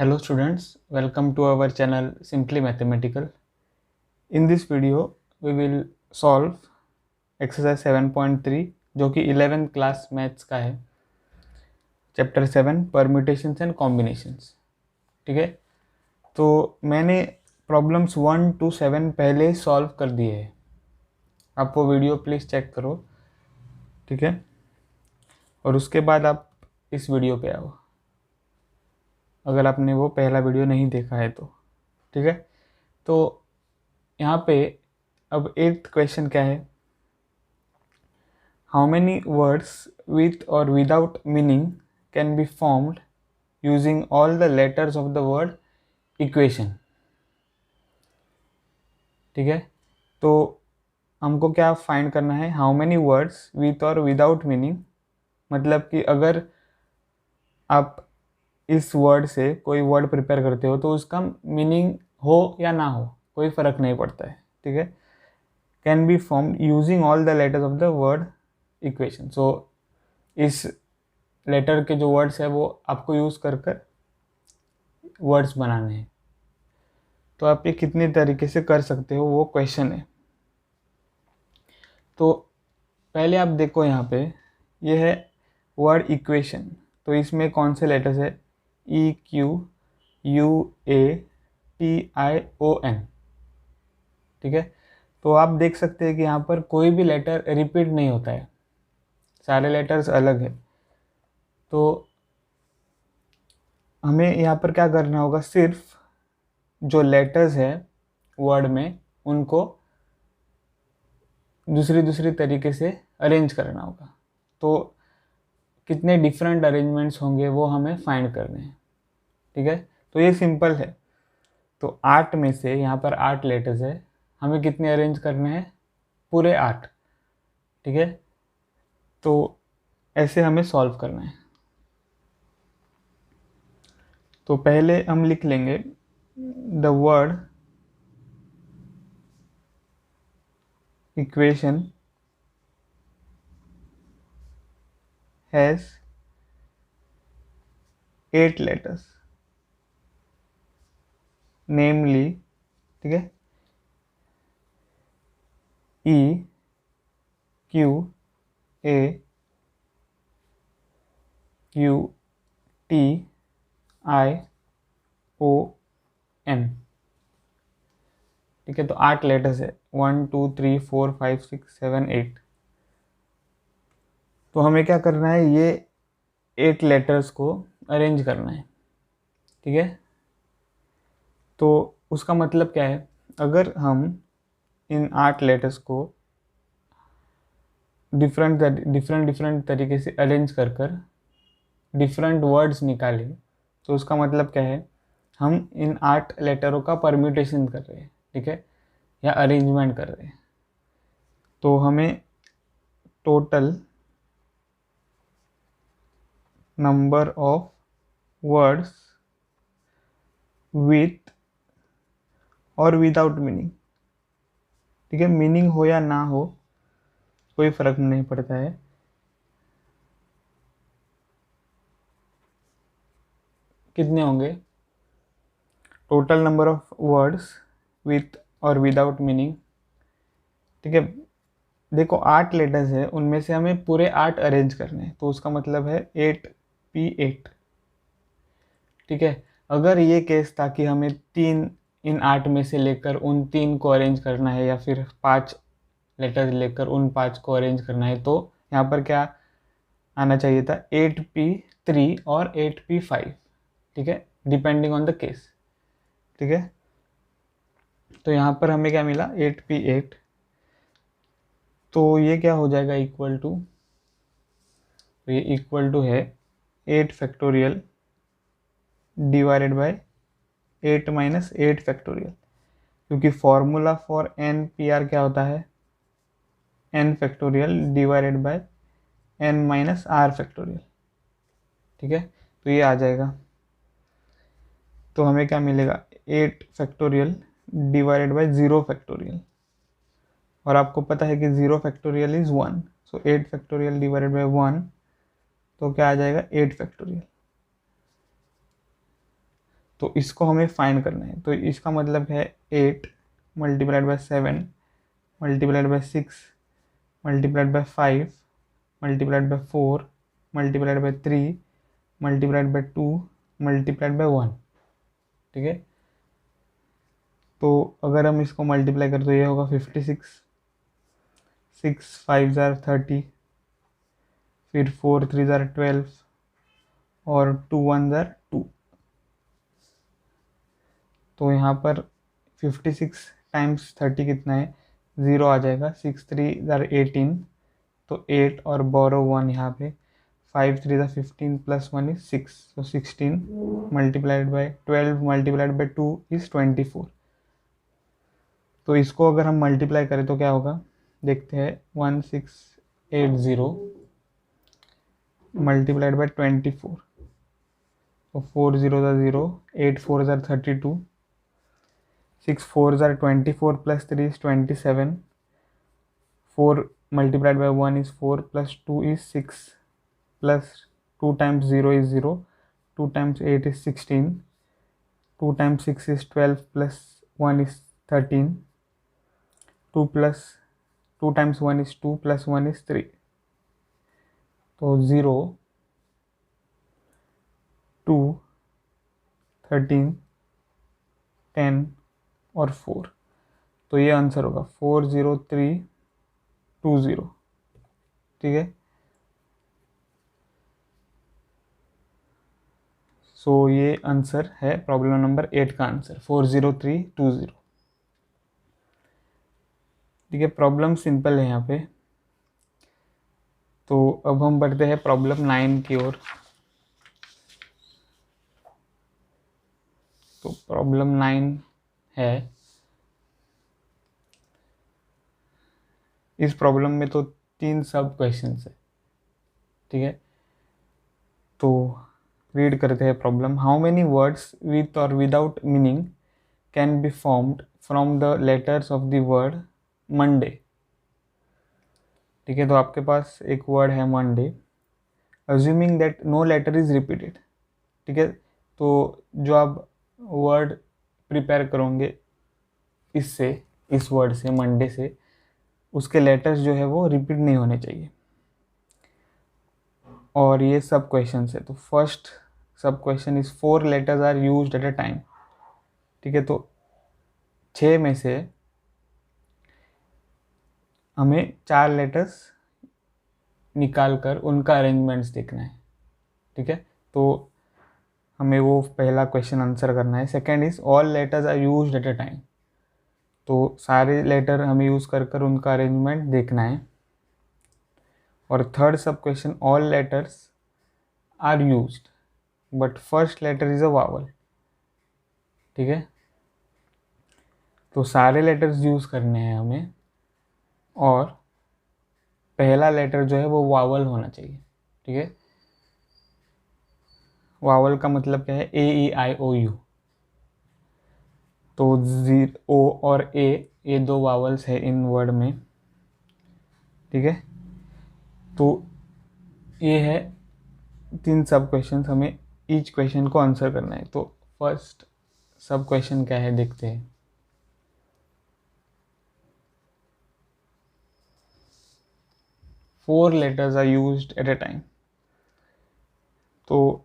Hello students, welcome to our channel Simply Mathematical. In this video, we will solve exercise 7.3 जो कि 11th class maths का है, chapter 7 permutations and combinations. ठीक है, तो मैंने प्रॉब्लम्स 1 to 7 पहले सॉल्व कर दिए हैं, आप वो वीडियो प्लीज़ चेक करो। ठीक है, और उसके बाद आप इस वीडियो पे आओ अगर आपने वो पहला वीडियो नहीं देखा है तो। ठीक है, तो यहाँ पे अब 8th क्वेश्चन क्या है, हाउ मेनी वर्ड्स विथ और without meaning can be formed using all the letters of the word equation. ठीक है, तो हमको क्या फाइंड करना है, हाउ मेनी वर्ड्स विथ और विदाउट मीनिंग, मतलब कि अगर आप इस वर्ड से कोई वर्ड प्रिपेयर करते हो तो उसका मीनिंग हो या ना हो कोई फ़र्क नहीं पड़ता है। ठीक है, can be formed using all the letters of the word equation. So इस लेटर के जो वर्ड्स है वो आपको यूज़ कर कर वर्ड्स बनाने हैं। तो आप ये कितने तरीके से कर सकते हो वो क्वेश्चन है। तो पहले आप देखो यहाँ पे ये है वर्ड इक्वेशन, तो इसमें कौन से लेटर्स है, E Q U A T I O N. ठीक है, तो आप देख सकते हैं कि यहाँ पर कोई भी लेटर रिपीट नहीं होता है, सारे लेटर्स अलग है। तो हमें यहाँ पर क्या करना होगा, सिर्फ जो लेटर्स है वर्ड में उनको दूसरी तरीके से अरेंज करना होगा। तो कितने डिफरेंट अरेंजमेंट्स होंगे वो हमें फाइंड करने हैं। ठीक है, तो ये सिंपल है। तो 8 में से यहाँ पर 8 लेटर्स है, हमें कितने अरेंज करने हैं, पूरे 8। ठीक है, तो ऐसे हमें सॉल्व करना है। तो पहले हम लिख लेंगे the word equation has 8 letters, namely, ठीक है, E Q U A T I O N. ठीक है, तो 8 लेटर्स है, 1 2 3 4 5 6 7 8। तो हमें क्या करना है, ये 8 लेटर्स को अरेंज करना है। ठीक है, तो उसका मतलब क्या है, अगर हम इन 8 लेटर्स को डिफरेंट तरीके से अरेंज कर कर डिफरेंट वर्ड्स निकाले, तो उसका मतलब क्या है, हम इन 8 लेटरों का परम्यूटेशन कर रहे हैं। ठीक है, या अरेंजमेंट कर रहे हैं। तो हमें total number of words with और विदाउट मीनिंग, ठीक है, मीनिंग हो या ना हो कोई फर्क नहीं पड़ता है, कितने होंगे, total number of words with और विदाउट मीनिंग। ठीक है, देखो 8 लेटर्स है, उनमें से हमें पूरे 8 अरेंज करने हैं, तो उसका मतलब है 8P8। ठीक है, अगर ये केस था कि हमें 3 इन 8 में से लेकर उन 3 को अरेंज करना है, या फिर 5 लेटर्स लेकर उन 5 को अरेंज करना है, तो यहाँ पर क्या आना चाहिए था, 8P3 और 8P5। ठीक है, डिपेंडिंग ऑन द केस। ठीक है, तो यहाँ पर हमें क्या मिला, 8P8। तो ये क्या हो जाएगा, इक्वल टू, तो ये इक्वल टू है 8 factorial divided bye 8 minus 8 factorial, क्योंकि फॉर्मूला फॉर NPR क्या होता है, n factorial divided bye n minus r factorial. ठीक है, तो ये आ जाएगा, तो हमें क्या मिलेगा, 8 फैक्टोरियल डिवाइडेड बाय 0 फैक्टोरियल, और आपको पता है कि 0 factorial is 1, so 8 factorial divided bye 1, तो क्या आ जाएगा, 8 फैक्टोरियल। तो इसको हमें फाइंड करना है। तो इसका मतलब है 8 multiplied by 7 multiplied by 6 multiplied by 5 multiplied by 4 multiplied by 3 multiplied by 2 multiplied by 1। ठीक है, तो अगर हम इसको मल्टीप्लाई करें तो ये होगा 56, 6 5 जार 30, फिर 4 3 जार 12 और 2 1 जार 2। तो यहाँ पर 56 टाइम्स 30 कितना है, 0 आ जाएगा। 6 3 जार 18, तो 8 और बोरो 1 यहाँ पे। 5 3 जार 15 प्लस 1 इज 6, तो 16 multiplied by 12 multiplied by 2 is 24। तो इसको अगर हम मल्टीप्लाई करें तो क्या होगा, देखते हैं। 1680 मल्टीप्लाइड बाय 24, तो 4 0 ज़ा 0, 8 4 ज़ा 32, 6 4 ज़ा 24 plus 3 is 27, 4 multiplied by 1 is 4 plus 2 is 6 plus 2 times 0 is 0, 2 times 8 is 16, 2 times 6 is 12 plus 1 is 13, 2 plus 2 times 1 is 2 plus 1 is 3। तो 0 2 13 10 और 4, तो ये आंसर होगा 40320। ठीक है, सो ये आंसर है प्रॉब्लम नंबर 8 का आंसर 40320। ठीक है, प्रॉब्लम सिंपल है यहाँ पे। तो अब हम बढ़ते हैं प्रॉब्लम 9 की ओर। तो प्रॉब्लम 9 है, इस प्रॉब्लम में तो 3 सब क्वेश्चंस है। ठीक है, तो रीड करते हैं problem. How many words with और without meaning can be formed from the letters of the word Monday. ठीक है, तो आपके पास एक वर्ड है Monday, assuming that no letter is repeated. ठीक है, तो जो आप वर्ड प्रिपेयर करोगे इससे, इस वर्ड से मंडे से, उसके लेटर्स जो है वो रिपीट नहीं होने चाहिए। और ये सब क्वेश्चन है। तो फर्स्ट सब question is 4 letters are used at a time. ठीक है, तो 6 में से हमें 4 लेटर्स निकाल कर उनका अरेंजमेंट्स देखना है। ठीक है, तो हमें वो पहला क्वेश्चन आंसर करना है। Second is all letters are used at a time, तो सारे लेटर हमें यूज़ कर कर उनका अरेंजमेंट देखना है। और थर्ड सब question, all letters are used but first letter is a vowel. ठीक है, तो सारे लेटर्स यूज़ करने हैं हमें और पहला लेटर जो है वो वावल होना चाहिए। ठीक है, वावल का मतलब क्या है, ए ई आई ओ यू। तो ओ और ए, ये 2 वावल्स है इन वर्ड में। ठीक है, तो ये है 3 सब क्वेश्चन, हमें ईच क्वेश्चन को आंसर करना है। तो फर्स्ट सब क्वेश्चन क्या है देखते हैं। Four letters are used at a time. तो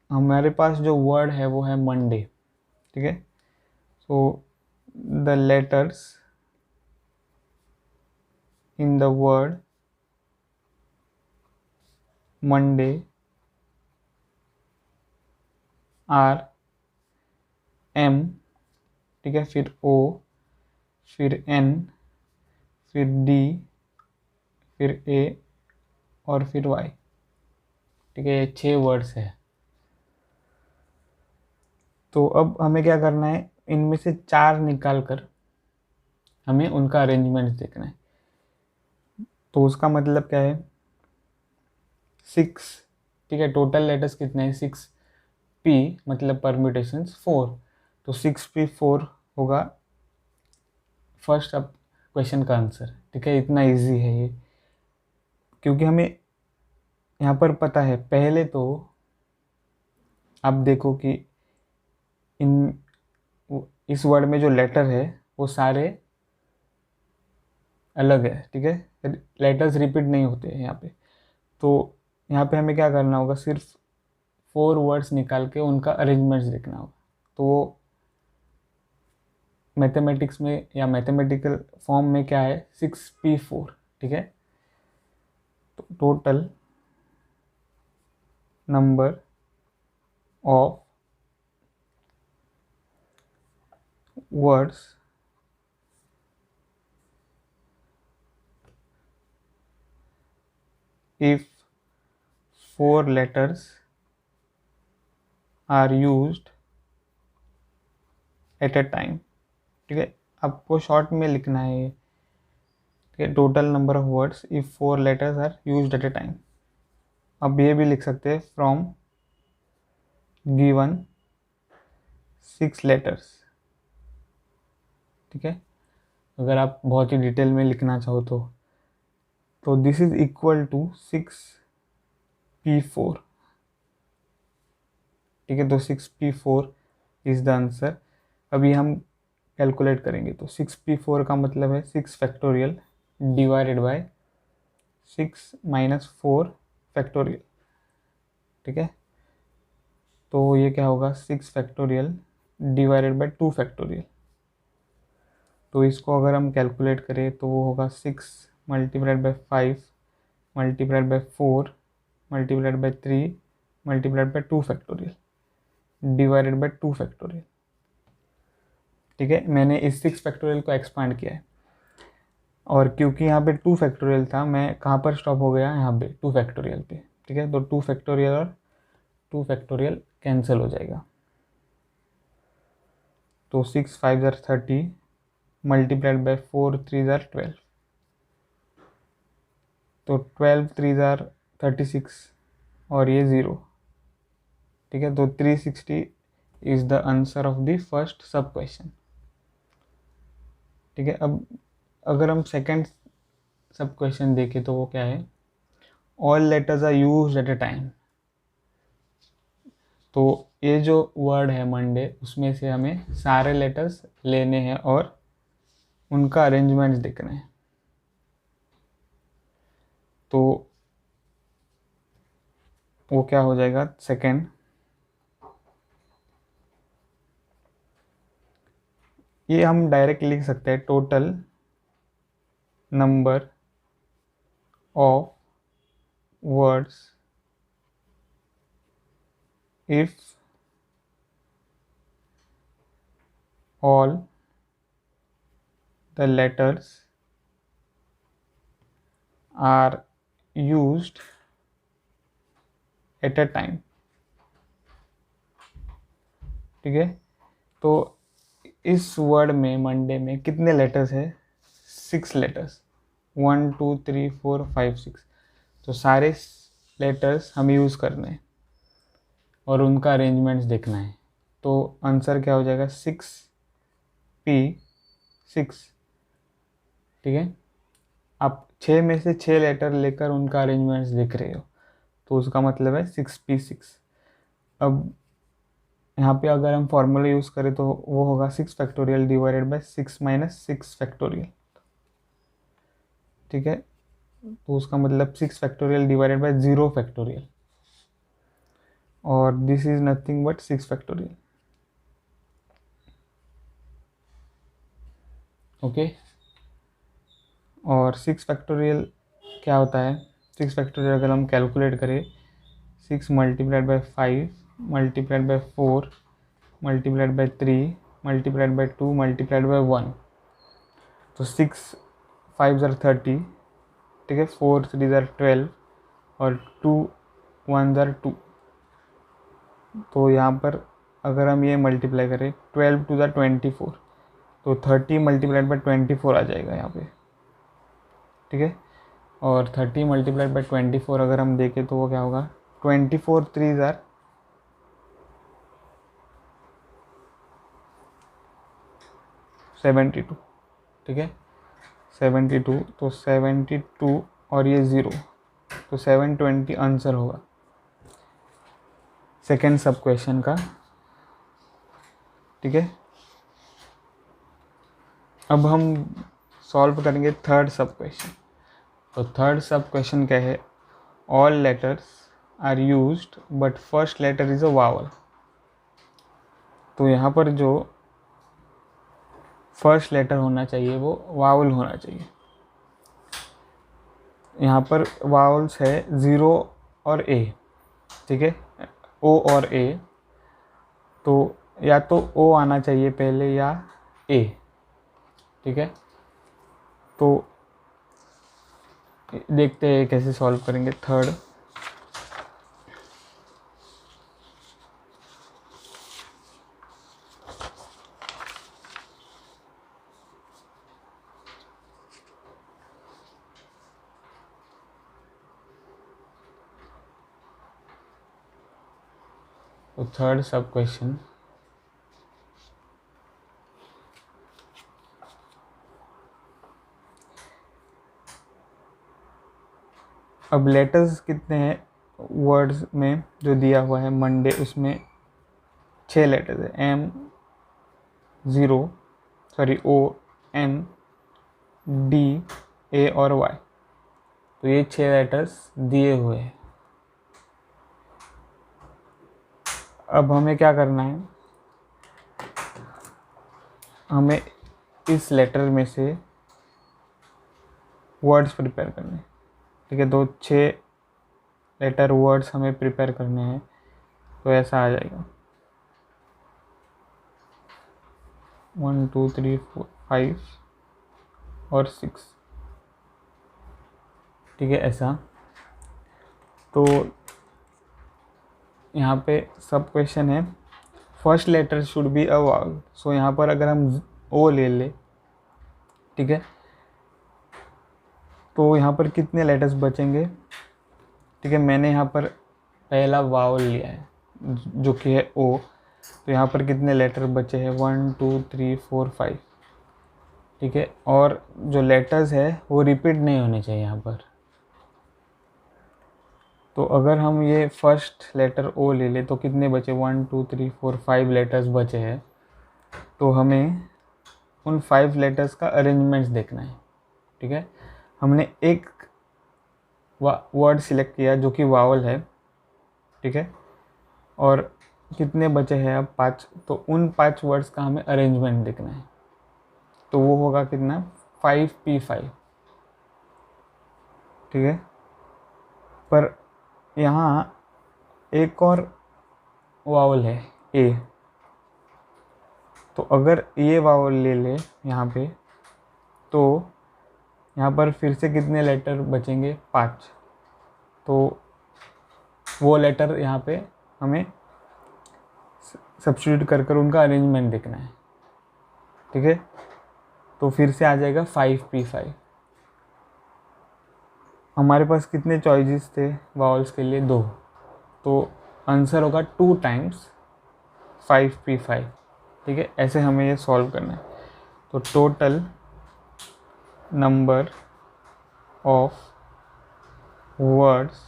हमारे पास जो वर्ड है वो है मंडे। ठीक है, so the letters in the word Monday are M, ठीक है, फिर ओ, फिर एन, फिर डी, फिर ए और फिर वाई। ठीक है, ये 6 वर्ड्स है। तो अब हमें क्या करना है, इनमें से 4 निकाल कर हमें उनका अरेंजमेंट देखना है। तो उसका मतलब क्या है, 6। ठीक है, टोटल लेटर्स कितने हैं, 6 पी मतलब परम्यूटेशंस 4, तो 6p4 होगा फर्स्ट अब क्वेश्चन का आंसर। ठीक है, इतना इजी है ये, क्योंकि हमें यहाँ पर पता है। पहले तो आप देखो कि इन इस वर्ड में जो लेटर है वो सारे अलग है, ठीक है, लेटर्स रिपीट नहीं होते हैं यहाँ पे। तो यहाँ पे हमें क्या करना होगा, सिर्फ 4 वर्ड्स निकाल के उनका अरेंजमेंट्स देखना होगा। तो वो मैथमेटिक्स में या मैथमेटिकल फॉर्म में क्या है, 6p4, ठीक है। तो total number of words if 4 letters are used at a time, ठीक है। आपको शॉर्ट में लिखना है ये, ठीक है, total number of words if 4 letters are used at a time. अब ये भी लिख सकते हैं फ्रॉम गिवन 6 लेटर्स, ठीक है, अगर आप बहुत ही डिटेल में लिखना चाहो तो this is equal to 6p4, ठीक है। तो 6p4 इज द आंसर। अभी हम कैलकुलेट करेंगे तो 6p4 का मतलब है 6 factorial divided bye 6 minus 4 factorial, ठीक है। तो ये क्या होगा, 6 फैक्टोरियल डिवाइडेड बाय 2 फैक्टोरियल। तो इसको अगर हम कैलकुलेट करें तो वो होगा 6 multiplied by 5 multiplied by 4 multiplied by 3 multiplied by 2 factorial divided bye 2 factorial, ठीक है। मैंने इस 6 फैक्टोरियल को एक्सपांड किया है, और क्योंकि यहाँ पे 2 फैक्टोरियल था, मैं कहाँ पर स्टॉप हो गया, यहाँ पे 2 फैक्टोरियल पे, ठीक है। तो 2 फैक्टोरियल और 2 फैक्टोरियल कैंसिल हो जाएगा। तो 6 5 ज़ार 30 मल्टीप्लाइड बाय 4 3 ज़ार 12, तो 12 3 ज़ार 36 और ये 0, ठीक है। तो 360 is the answer of the first सब क्वेश्चन, ठीक है। अब अगर हम सेकंड सब क्वेश्चन देखें तो वो क्या है, all letters are used at a time. तो ये जो वर्ड है मंडे, उसमें से हमें सारे लेटर्स लेने हैं और उनका अरेंजमेंट्स देखना है। तो वो क्या हो जाएगा, सेकंड, ये हम डायरेक्ट लिख सकते हैं total number of words if all the letters are used at a time, ठीक है। तो इस वर्ड में मंडे में कितने लेटर्स है, 6 लेटर्स, 1 2 3 4 5 6। तो सारे लेटर्स हमें यूज़ करने हैं और उनका अरेंजमेंट्स देखना है। तो आंसर क्या हो जाएगा, 6p6, ठीक है। आप 6 में से 6 लेटर लेकर उनका अरेंजमेंट्स देख रहे हो, तो उसका मतलब है 6p6। अब यहाँ पे अगर हम फॉर्मूला यूज़ करें तो वो होगा 6 factorial divided bye 6 minus 6 factorial, ठीक है। तो उसका मतलब 6 फैक्टोरियल डिवाइडेड बाय 0 फैक्टोरियल, और this is nothing but 6 factorial, okay. और 6 फैक्टोरियल क्या होता है, 6 फैक्टोरियल अगर हम कैलकुलेट करें, 6 multiplied by 5 multiplied by 4 multiplied by 3 multiplied by 2 multiplied by 1, तो 6 5 ज़ार 30, ठीक है, 4 3 ज़ार 12 और 2 1 ज़ार 2। तो यहाँ पर अगर हम ये मल्टीप्लाई करें, 12 2 ज़ार 24, तो 30 मल्टीप्लाइड बाय 24 आ जाएगा यहाँ पे, ठीक है। और 30 मल्टीप्लाइड बाय 24 अगर हम देखें तो वो क्या होगा, 24 3 ज़ार 72, ठीक है, 72। तो 72 और ये 0, तो 720 आंसर होगा सेकेंड सब क्वेश्चन का। ठीक है, अब हम सॉल्व करेंगे थर्ड सब क्वेश्चन। तो थर्ड सब क्वेश्चन क्या है, all letters are used but first letter is a vowel. तो यहाँ पर जो फर्स्ट लेटर होना चाहिए वो वावल होना चाहिए। यहाँ पर वावल्स है 0 और ए, ठीक है, ओ और ए। तो या तो ओ आना चाहिए पहले या ए, ठीक है। तो देखते हैं कैसे सॉल्व करेंगे थर्ड। तो थर्ड सब क्वेश्चन, अब लेटर्स कितने हैं वर्ड्स में जो दिया हुआ है मंडे, उसमें 6 लेटर्स है, एम, 0, सॉरी, ओ, एन, डी, ए और वाई। तो ये 6 लेटर्स दिए हुए हैं। अब हमें क्या करना है, हमें इस लेटर में से वर्ड्स प्रिपेयर करने, ठीक है। 6 लेटर वर्ड्स हमें प्रिपेयर करने हैं। तो ऐसा आ जाएगा 1 2 3 4 5 और 6, ठीक है, ऐसा। तो यहाँ पे सब क्वेश्चन है first letter should be a vowel. So यहाँ पर अगर हम ओ ले ले, ठीक है, तो यहाँ पर कितने लेटर्स बचेंगे, ठीक है। मैंने यहाँ पर पहला वावल लिया है जो कि है ओ। तो यहाँ पर कितने लेटर बचे हैं, 1 2 3 4 5, ठीक है। और जो लेटर्स है वो रिपीट नहीं होने चाहिए यहाँ पर। तो अगर हम ये फर्स्ट लेटर ओ ले ले तो कितने बचे, 1 2 3 4 5 लेटर्स बचे हैं। तो हमें उन 5 लेटर्स का अरेंजमेंट्स देखना है, ठीक है। हमने एक वर्ड सिलेक्ट किया जो कि वावल है, ठीक है, और कितने बचे हैं अब 5। तो उन 5 वर्ड्स का हमें अरेंजमेंट देखना है। तो वो होगा कितना, 5P5, ठीक है। पर यहाँ एक और वावल है ए। तो अगर ये वावल ले ले यहाँ पे, तो यहाँ पर फिर से कितने लेटर बचेंगे, 5। तो वो लेटर यहाँ पे हमें सब्स्टिट्यूट कर कर उनका अरेंजमेंट देखना है, ठीक है। तो फिर से आ जाएगा 5P5। हमारे पास कितने चॉइसेस थे वावल्स के लिए, 2। तो आंसर होगा 2 टाइम्स 5P5, ठीक है। ऐसे हमें ये सॉल्व करना है। तो total number of words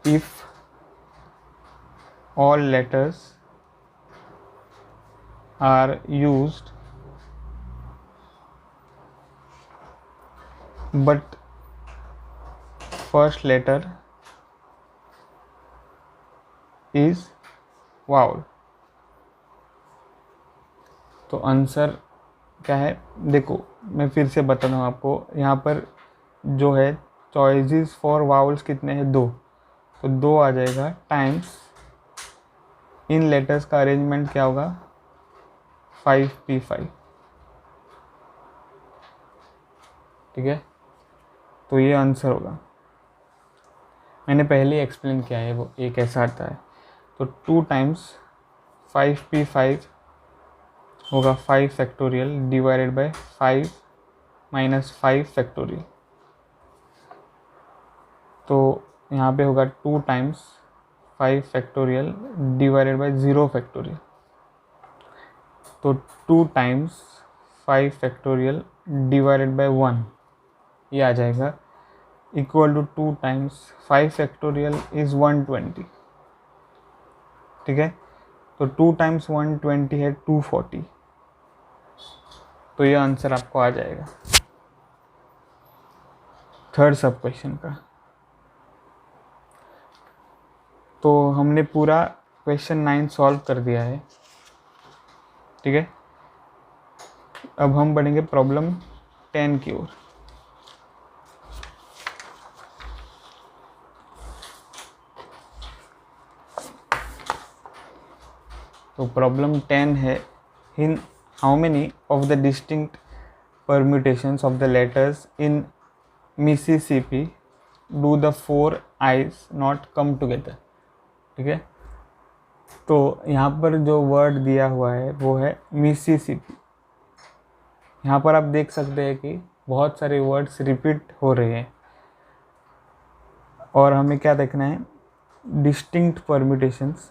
if all letters are used but first letter is vowel। तो आंसर क्या है, देखो मैं फिर से बताता हूँ आपको। यहाँ पर जो है चॉइसेस फॉर वावल्स कितने हैं, 2। तो 2 आ जाएगा टाइम्स इन लेटर्स का अरेंजमेंट क्या होगा, 5P5, ठीक है। तो ये आंसर होगा, मैंने पहले ही एक्सप्लेन किया है वो एक ऐसा आता है। तो 2 टाइम्स 5P5 होगा 5 factorial divided bye 5 minus 5 factorial. तो यहाँ पे होगा 2 times 5 factorial divided bye 0 factorial. तो 2 टाइम्स 5 फैक्टोरियल डिवाइडेड बाय 1, ये आ जाएगा equal to 2 times 5 factorial is 120, ठीक है। तो 2 टाइम्स 120 है 240, तो ये आंसर आपको आ जाएगा थर्ड सब क्वेश्चन का। तो हमने पूरा क्वेश्चन 9 सॉल्व कर दिया है, ठीक है। अब हम बढ़ेंगे प्रॉब्लम 10 की ओर। तो प्रॉब्लम 10 है, in how many of the distinct permutations of the letters in Mississippi do the 4 I's not come together, ठीक है। तो यहाँ पर जो वर्ड दिया हुआ है वो है मिसिसिपी। यहाँ पर आप देख सकते हैं कि बहुत सारे वर्ड्स रिपीट हो रहे हैं और हमें क्या देखना है, distinct permutations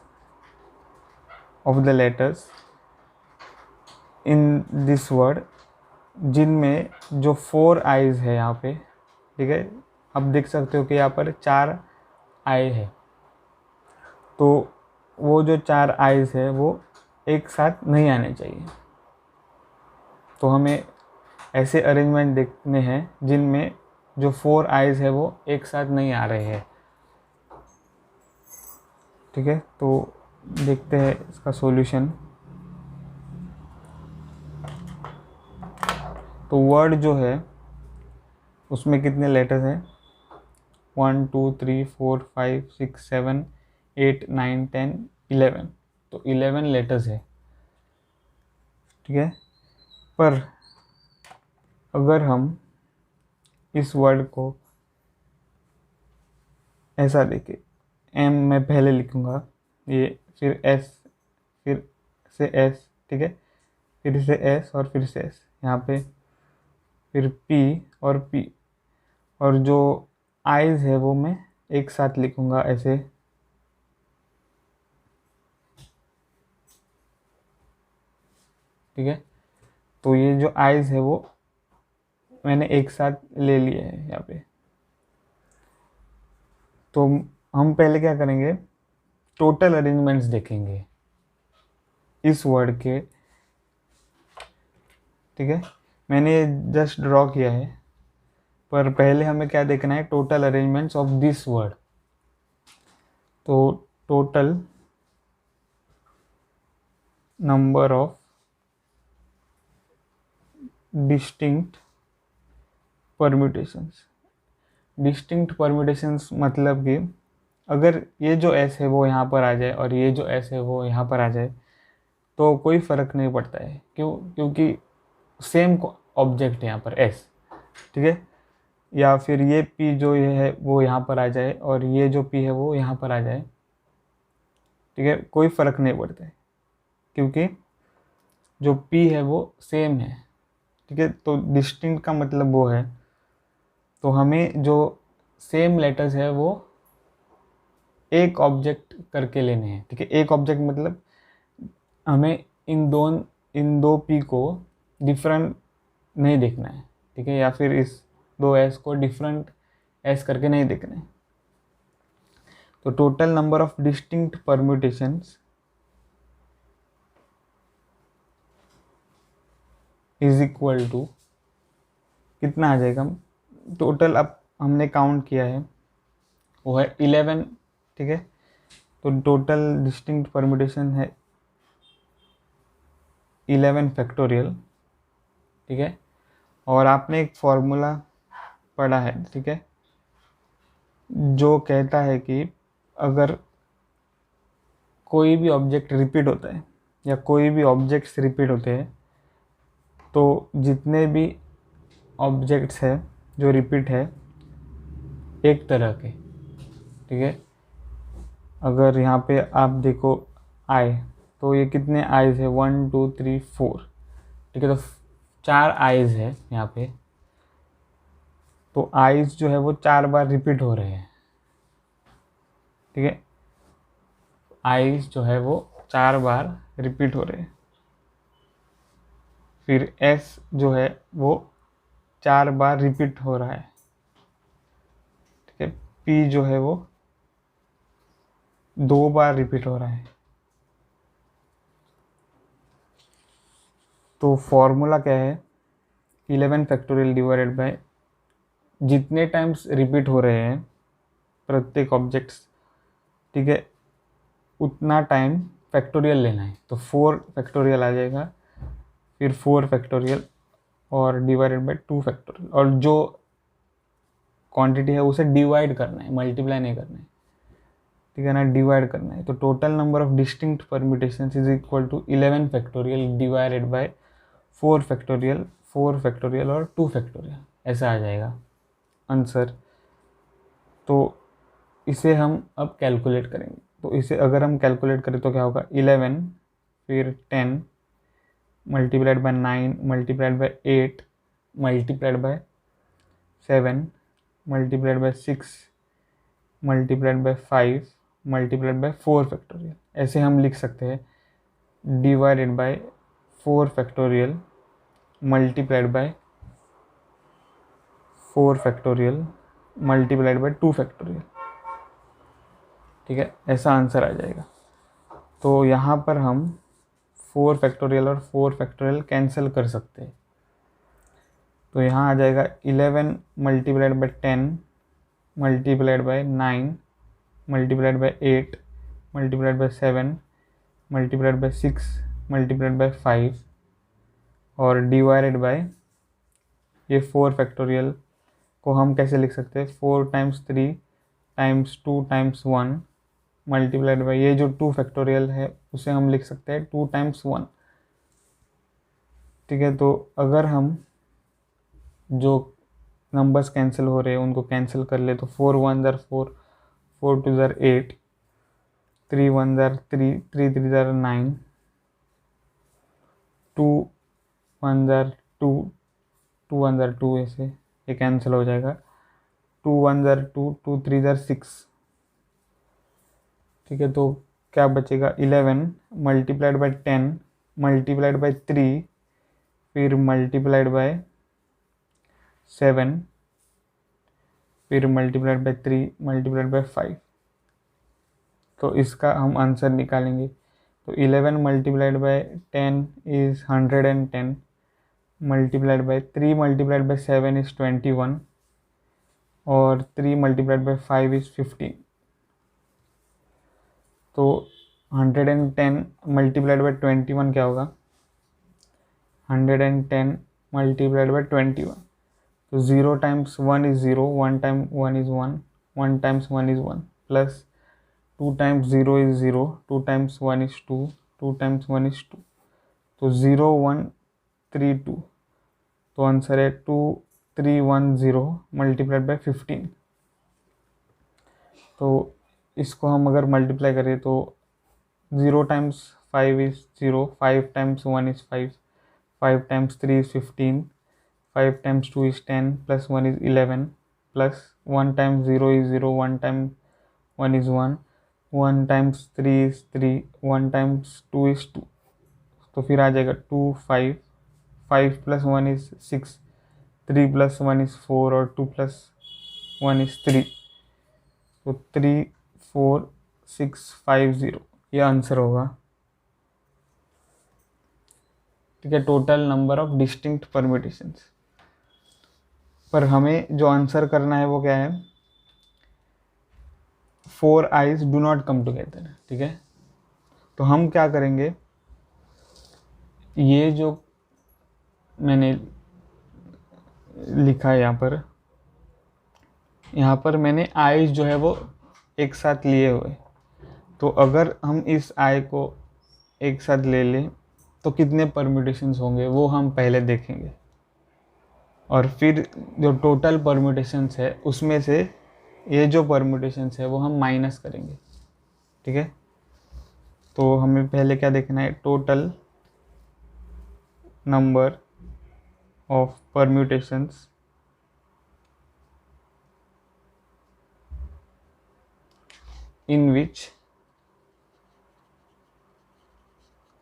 of the letters in this word, जिनमें जो 4 आइज है यहाँ पे, ठीक है। आप देख सकते हो कि यहाँ पर 4 आई है, तो वो जो 4 आइज है वो एक साथ नहीं आने चाहिए। तो हमें ऐसे अरेंजमेंट देखने हैं जिनमें जो 4 आइज है वो एक साथ नहीं आ रहे हैं, ठीक है। तो देखते हैं इसका सॉल्यूशन। तो वर्ड जो है उसमें कितने लेटर्स हैं, 1 2 3 4 5 6 7 8 9 10 11, तो 11 लेटर्स है, ठीक है। पर अगर हम इस वर्ड को ऐसा देखें, एम मैं पहले लिखूँगा, ये फिर एस, फिर से एस, ठीक है, फिर से एस और फिर से एस, यहाँ पे फिर पी और पी, और जो आइज है वो मैं एक साथ लिखूँगा ऐसे, ठीक है। तो ये जो आइज है वो मैंने एक साथ ले लिए है यहाँ पे। तो हम पहले क्या करेंगे, टोटल अरेंजमेंट्स देखेंगे इस वर्ड के, ठीक है। मैंने जस्ट ड्रॉ किया है, पर पहले हमें क्या देखना है, total arrangements of this word. तो total number of distinct permutations. Distinct permutations मतलब कि अगर ये जो एस है वो यहाँ पर आ जाए और ये जो एस है वो यहाँ पर आ जाए तो कोई फ़र्क नहीं पड़ता है, क्यों, क्योंकि सेम ऑब्जेक्ट है यहाँ पर एस, ठीक है। या फिर ये पी जो ये है वो यहाँ पर आ जाए और ये जो पी है वो यहाँ पर आ जाए, ठीक है, कोई फ़र्क नहीं पड़ता है क्योंकि जो पी है वो सेम है, ठीक है। तो डिस्टिंक्ट का मतलब वो है, तो हमें जो सेम लेटर्स है वो एक ऑब्जेक्ट करके लेने हैं, ठीक है। एक ऑब्जेक्ट मतलब हमें इन दो पी को डिफरेंट नहीं देखना है, ठीक है, या फिर इस दो एस को डिफरेंट एस करके नहीं देखना है। तो total number of distinct permutations is equal to कितना आ जाएगा, टोटल अब हमने काउंट किया है वो है 11, ठीक है। तो टोटल डिस्टिंक्ट परम्यूटेशन है 11 फैक्टोरियल, ठीक है। और आपने एक फॉर्मूला पढ़ा है, ठीक है, जो कहता है कि अगर कोई भी ऑब्जेक्ट रिपीट होता है या कोई भी ऑब्जेक्ट्स रिपीट होते हैं तो जितने भी ऑब्जेक्ट्स है जो रिपीट है एक तरह के, ठीक है। अगर यहाँ पे आप देखो आई, तो ये कितने आइज है, 1 2 3 4, ठीक है। तो 4 आइज है यहाँ पे, तो आइज जो है वो 4 बार रिपीट हो रहे हैं, ठीक है। आइज जो है वो 4 बार रिपीट हो रहे हैं। फिर एस जो है वो 4 बार रिपीट हो रहा है, p जो है वो 2 बार रिपीट हो रहा है। तो फॉर्मूला क्या है, 11 फैक्टोरियल डिवाइडेड बाय जितने टाइम्स रिपीट हो रहे हैं प्रत्येक ऑब्जेक्ट्स, ठीक है, उतना टाइम फैक्टोरियल लेना है। तो 4 फैक्टोरियल आ जाएगा, फिर 4 फैक्टोरियल और डिवाइडेड बाय 2 फैक्टोरियल, और जो क्वांटिटी है उसे डिवाइड करना है, मल्टीप्लाई नहीं करना है, ठीक है ना, डिवाइड करना है। तो total number of distinct permutations is equal to 11 factorial divided by 4 factorial, 4 factorial और 2 फैक्टोरियल, ऐसा आ जाएगा आंसर। तो इसे हम अब कैलकुलेट करेंगे। तो इसे अगर हम कैलकुलेट करें तो क्या होगा, 11 फिर 10 multiplied by 9 multiplied by 8 multiplied by 7 multiplied by 6 multiplied by 5 multiplied by 4 factorial. ऐसे हम लिख सकते हैं divided by 4 factorial multiplied by 4 factorial multiplied bye 2 factorial, ठीक है, ऐसा आंसर आ जाएगा। तो यहाँ पर हम 4 फैक्टोरियल और 4 फैक्टोरियल कैंसिल कर सकते हैं। तो यहाँ आ जाएगा 11 multiplied by 10 multiplied by 9 multiplied by 8 multiplied by 7 multiplied by 6 multiplied by 5 और डिवाइडेड बाय ये 4 फैक्टोरियल को हम कैसे लिख सकते हैं, 4 times 3 times 2 times 1 multiplied by ये जो 2 फैक्टोरियल है उसे हम लिख सकते हैं 2 टाइम्स 1, ठीक है। तो अगर हम जो नंबर्स कैंसिल हो रहे हैं उनको कैंसिल कर ले तो 4 1 ज़र 4, 4 2 ज़र 8, 3 1 ज़र 3, 3 3 ज़र 9, 2 1 ज़र 2, 2 1 ज़र 2, ऐसे ये कैंसिल हो जाएगा। 2 1 ज़र 2, 2 3 ज़र 6, ठीक है। तो क्या बचेगा, 11 मल्टीप्लाइड बाय 10 मल्टीप्लाइड बाय 3 फिर मल्टीप्लाइड बाय 7 फिर मल्टीप्लाइड बाय 3 मल्टीप्लाइड बाय 5। तो इसका हम आंसर निकालेंगे। तो 11 multiplied by 10 is 110 multiplied by 3 multiplied by 7 is 21 और 3 मल्टीप्लाइड बाय 5 इज़ 15। तो 110 मल्टीप्लाइड बाय 21 क्या होगा, 110 मल्टीप्लाइड बाय 21। तो 0 times 1 is 0, 1 time 1 is 1, 1 times 1 is 1 plus 2 times 0 is 0, 2 times 1 is 2, 2 times 1 is 2। तो 0 1 3 2, तो आंसर है 2 3 1 0 मल्टीप्लाइड बाय 15। तो इसको हम अगर मल्टीप्लाई करें तो 0 times 5 is 0, 5 times 1 is 5, 5 times 3 is 15, 5 times 2 is 10 plus 1 is 11 plus 1 times 0 is 0, 1 times 1 is 1, 1 times 3 is 3, 1 times 2 is 2। तो फिर आ जाएगा 2 5, 5 plus 1 is 6, 3 plus 1 is 4 और 2 plus 1 is 3। तो 3 4 6 5 0 ये आंसर होगा, ठीक है। Total number of distinct permutations. पर हमें जो आंसर करना है वो क्या है, 4 eyes do not come together, ठीक है। तो हम क्या करेंगे, ये जो मैंने लिखा है यहाँ पर मैंने आईज जो है वो एक साथ लिए हुए। तो अगर हम इस आई को एक साथ ले लें तो कितने परम्यूटेशंस होंगे वो हम पहले देखेंगे, और फिर जो टोटल परम्यूटेशंस है उसमें से ये जो परम्यूटेशंस है वो हम माइनस करेंगे, ठीक है। तो हमें पहले क्या देखना है, total number of permutations in which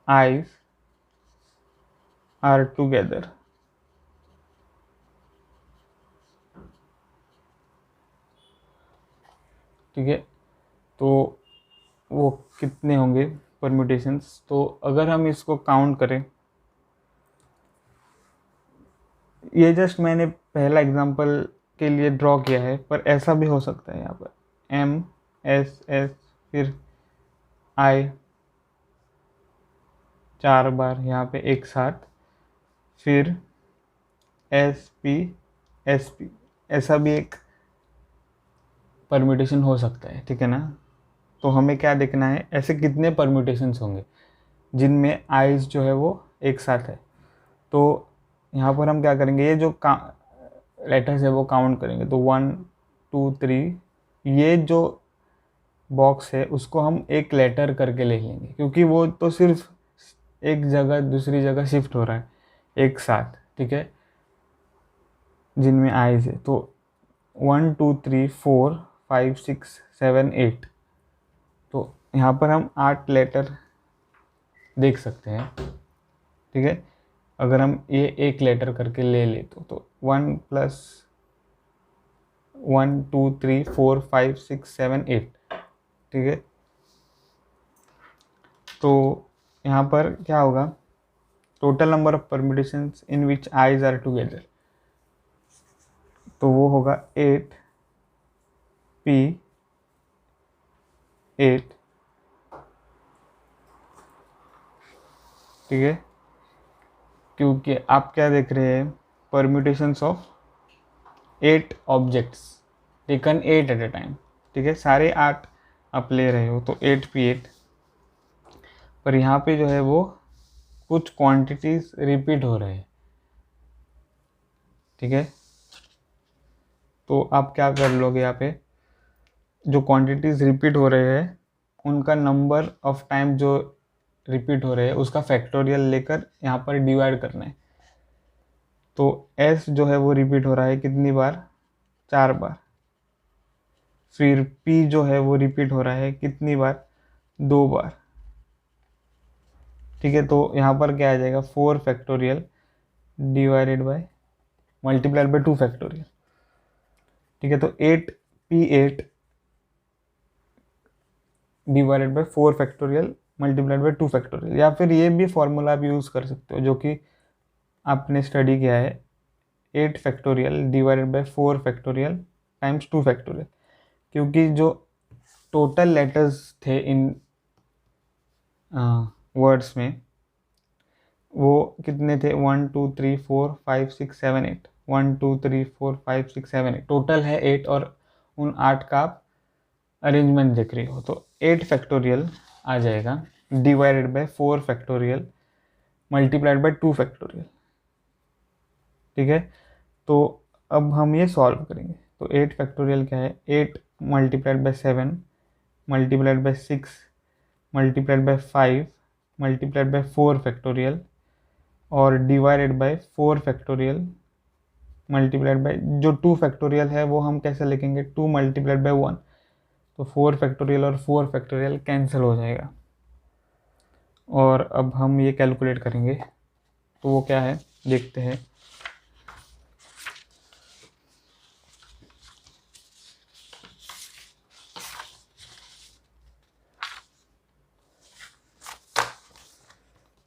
eyes are together। ठीक है, तो वो कितने होंगे परम्यूटेशंस। तो अगर हम इसको काउंट करें, ये जस्ट मैंने पहला एग्जांपल के लिए ड्रॉ किया है, पर ऐसा भी हो सकता है। यहाँ पर एम एस एस फिर आई 4 बार यहाँ पे एक साथ, फिर एस पी, ऐसा भी एक परम्यूटेशन हो सकता है, ठीक है ना। तो हमें क्या देखना है, ऐसे कितने परम्यूटेशंस होंगे जिनमें आइज जो है वो एक साथ है। तो यहाँ पर हम क्या करेंगे, ये जो लेटर्स है वो काउंट करेंगे। तो 1 2 3, ये जो बॉक्स है उसको हम एक लेटर करके ले लेंगे, क्योंकि वो तो सिर्फ एक जगह दूसरी जगह शिफ्ट हो रहा है एक साथ, ठीक है, जिनमें आइज है। तो 1 2 3 4 5 6 7 8, तो यहाँ पर हम 8 लेटर देख सकते हैं, ठीक है। अगर हम ये एक लेटर करके ले ले तो 1 प्लस 1 2 3 4 5 6 7 8, ठीक है। तो यहाँ पर क्या होगा, total number of permutations in which I's are together, तो वो होगा 8 P 8, ठीक है। क्योंकि आप क्या देख रहे हैं, permutations of 8 objects taken 8 at a time, ठीक है, सारे 8 आप ले रहे हो, तो 8P8। पर यहाँ पे जो है वो कुछ क्वांटिटीज रिपीट हो रहे हैं, ठीक है। तो आप क्या कर लोगे, यहाँ पे जो क्वांटिटीज रिपीट हो रहे हैं उनका नंबर ऑफ टाइम जो रिपीट हो रहे हैं उसका फैक्टोरियल लेकर यहाँ पर डिवाइड करना है। तो S जो है वो रिपीट हो रहा है कितनी बार, 4 बार। फिर P जो है वो रिपीट हो रहा है कितनी बार, 2 बार, ठीक है। तो यहाँ पर क्या आ जाएगा, 4 factorial divided bye multiplied by 2 factorial, ठीक है। तो 8P8 divided by 4 factorial multiplied bye 2 factorial, या फिर ये भी फॉर्मूला आप यूज़ कर सकते हो जो कि आपने स्टडी किया है, 8 factorial divided by 4 factorial times 2 factorial. क्योंकि जो टोटल लेटर्स थे इन वर्ड्स में वो कितने थे, 1 2 3 4 5 6 7 8, 1 2 3 4 5 6 7 8, टोटल है 8, और उन 8 का आप अरेंजमेंट देख रहे हो। तो 8 फैक्टोरियल आ जाएगा divided by 4 factorial multiplied bye 2 factorial, ठीक है। तो अब हम ये सॉल्व करेंगे। तो 8 फैक्टोरियल क्या है, 8 multiplied by 7 multiplied by 6 multiplied by 5 multiplied by 4 factorial और divided by 4 factorial multiplied by जो 2 फैक्टोरियल है वो हम कैसे लिखेंगे, 2 मल्टीप्लाइड बाय 1। तो 4 फैक्टोरियल और 4 फैक्टोरियल कैंसिल हो जाएगा, और अब हम ये कैलकुलेट करेंगे। तो वो क्या है देखते हैं।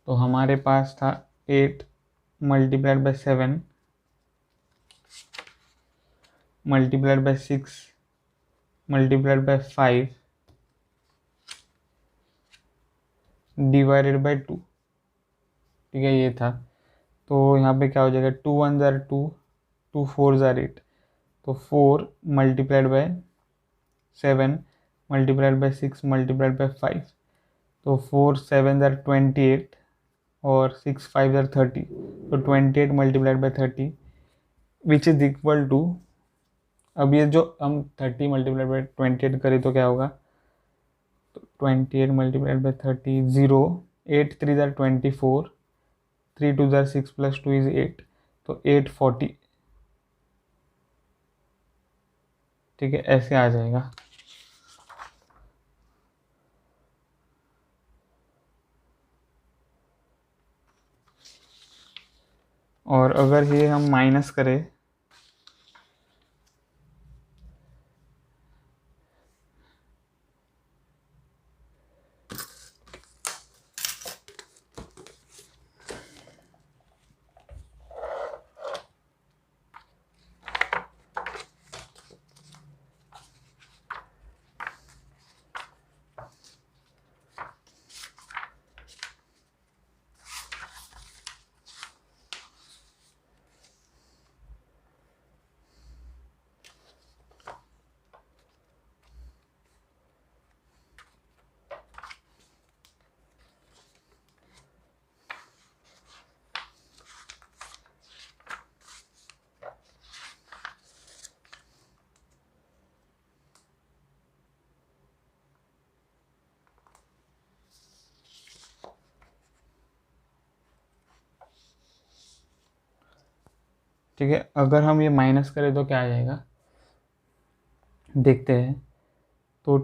तो हमारे पास था 8 multiplied by 7 multiplied by 6 multiplied by 5 divided by 2, ठीक है, ये था। तो यहाँ पे क्या हो जाएगा, 2 1 जार 2, 2 4 जार 8, तो 4 multiplied by 7 multiplied by 6 multiplied by 5, तो 4 7 जार 28 और 6 5 जार 30, तो 28 multiplied by 30 which is equal to, अब ये जो हम 30 मल्टीप्लाइड बाय 28 करें तो क्या होगा, तो 28 multiplied by 30 0, 8 3 jar 24, 3 2 jar 6 plus 2 is 8, तो 840, ठीक है, ऐसे आ जाएगा। और अगर ये हम माइनस करें ठीक है, अगर हम ये माइनस करें तो क्या आ जाएगा देखते हैं। तो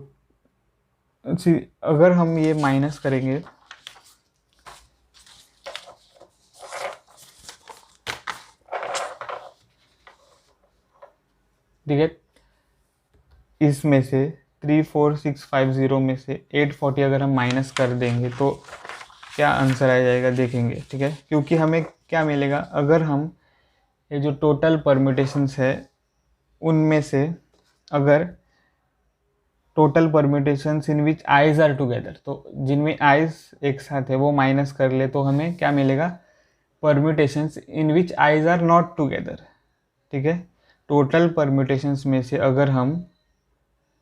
अगर हम ये माइनस करेंगे ठीक है, इसमें से 34650 में से 840 अगर हम माइनस कर देंगे तो क्या आंसर आ जाएगा देखेंगे। ठीक है, क्योंकि हमें क्या मिलेगा, अगर हम ये जो टोटल परम्यूटेशंस है उनमें से अगर total permutations in which I's are together, तो जिनमें आइज एक साथ है वो माइनस कर ले तो हमें क्या मिलेगा, permutations in which I's are not together. ठीक है, टोटल परम्यूटेशंस में से अगर हम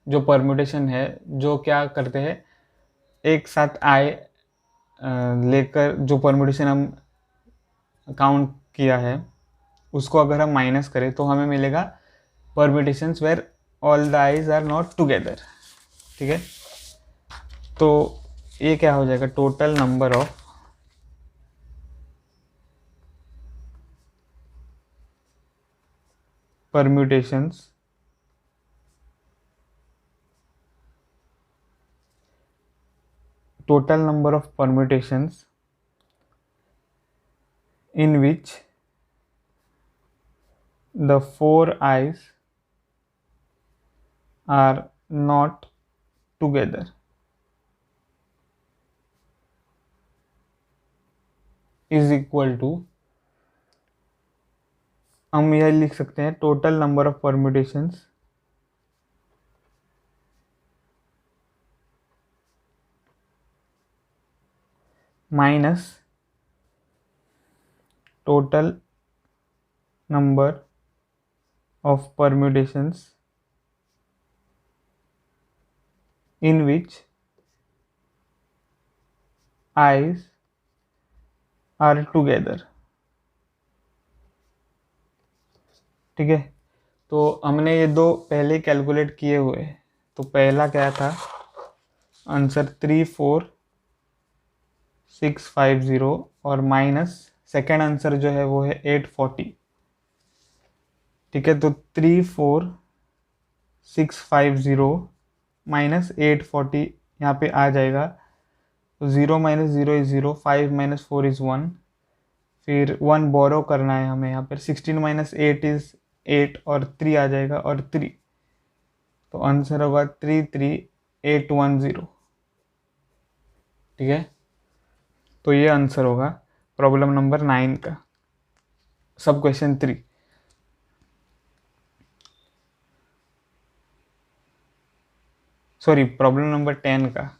जो परम्यूटेशन है जो क्या करते हैं एक साथ आई लेकर, जो परम्यूटेशन हम काउंट किया है उसको अगर हम माइनस करें तो हमें मिलेगा permutations where all the I's are not together. ठीक है, तो ये क्या हो जाएगा, total number of permutations total number of permutations in which the four eyes are not together is equal to, हम यह लिख सकते हैं total number of permutations minus total number of permutations in which I's are together. ठीक है, तो हमने ये दो पहले कैलकुलेट किए हुए, तो पहला क्या था आंसर 34650 और माइनस सेकेंड आंसर जो है वो है 840। ठीक है, तो 34650 माइनस 840 यहाँ पे आ जाएगा, तो 0 माइनस 0 इज 0, 5 माइनस 4 इज 1, फिर 1 बोरो करना है हमें यहाँ पर, 16 माइनस 8 इज 8 और 3 आ जाएगा और 3, तो आंसर होगा 33810। ठीक है, तो ये आंसर होगा प्रॉब्लम नंबर 9 का, सब क्वेश्चन 3। सॉरी, प्रॉब्लम नंबर 10 का,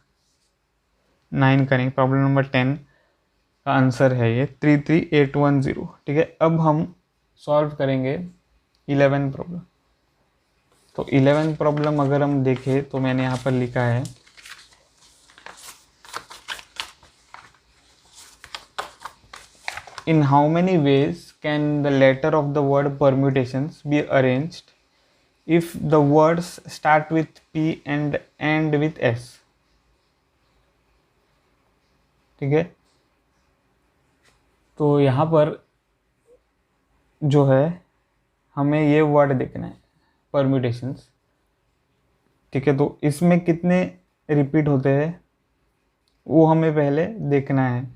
9 का नहीं, प्रॉब्लम नंबर 10 का आंसर है ये 33810। ठीक है, अब हम सॉल्व करेंगे 11 प्रॉब्लम। तो 11 प्रॉब्लम अगर हम देखें तो मैंने यहाँ पर लिखा है in how many ways can the letter of the word permutations be arranged if the words start with P and end with S। ठीक है, तो यहाँ पर जो है हमें ये वर्ड देखना है परम्यूटेशंस। ठीक है, तो इसमें कितने रिपीट होते हैं वो हमें पहले देखना है,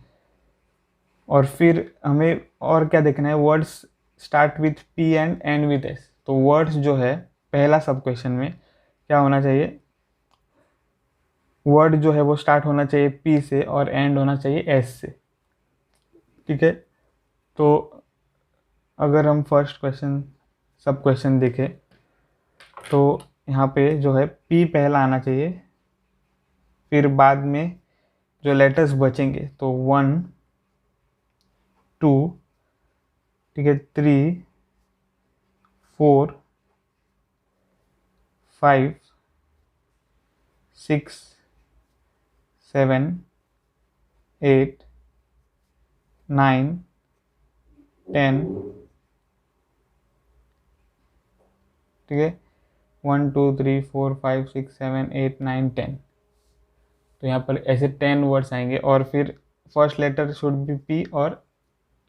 और फिर हमें और क्या देखना है, words start with P and and with S. तो वर्ड्स जो है पहला सब क्वेश्चन में क्या होना चाहिए, वर्ड जो है वो स्टार्ट होना चाहिए पी से और एंड होना चाहिए एस से। ठीक है, तो अगर हम फर्स्ट क्वेश्चन सब क्वेश्चन देखें तो यहाँ पे जो है पी पहला आना चाहिए, फिर बाद में जो लेटर्स बचेंगे तो 1 2, ठीक है, 3 4 5 6 7 8 9 10। ठीक है, 1 2 3 4 5 6 7 8 9 10, तो यहाँ पर ऐसे 10 वर्ड्स आएंगे और फिर first letter should be P और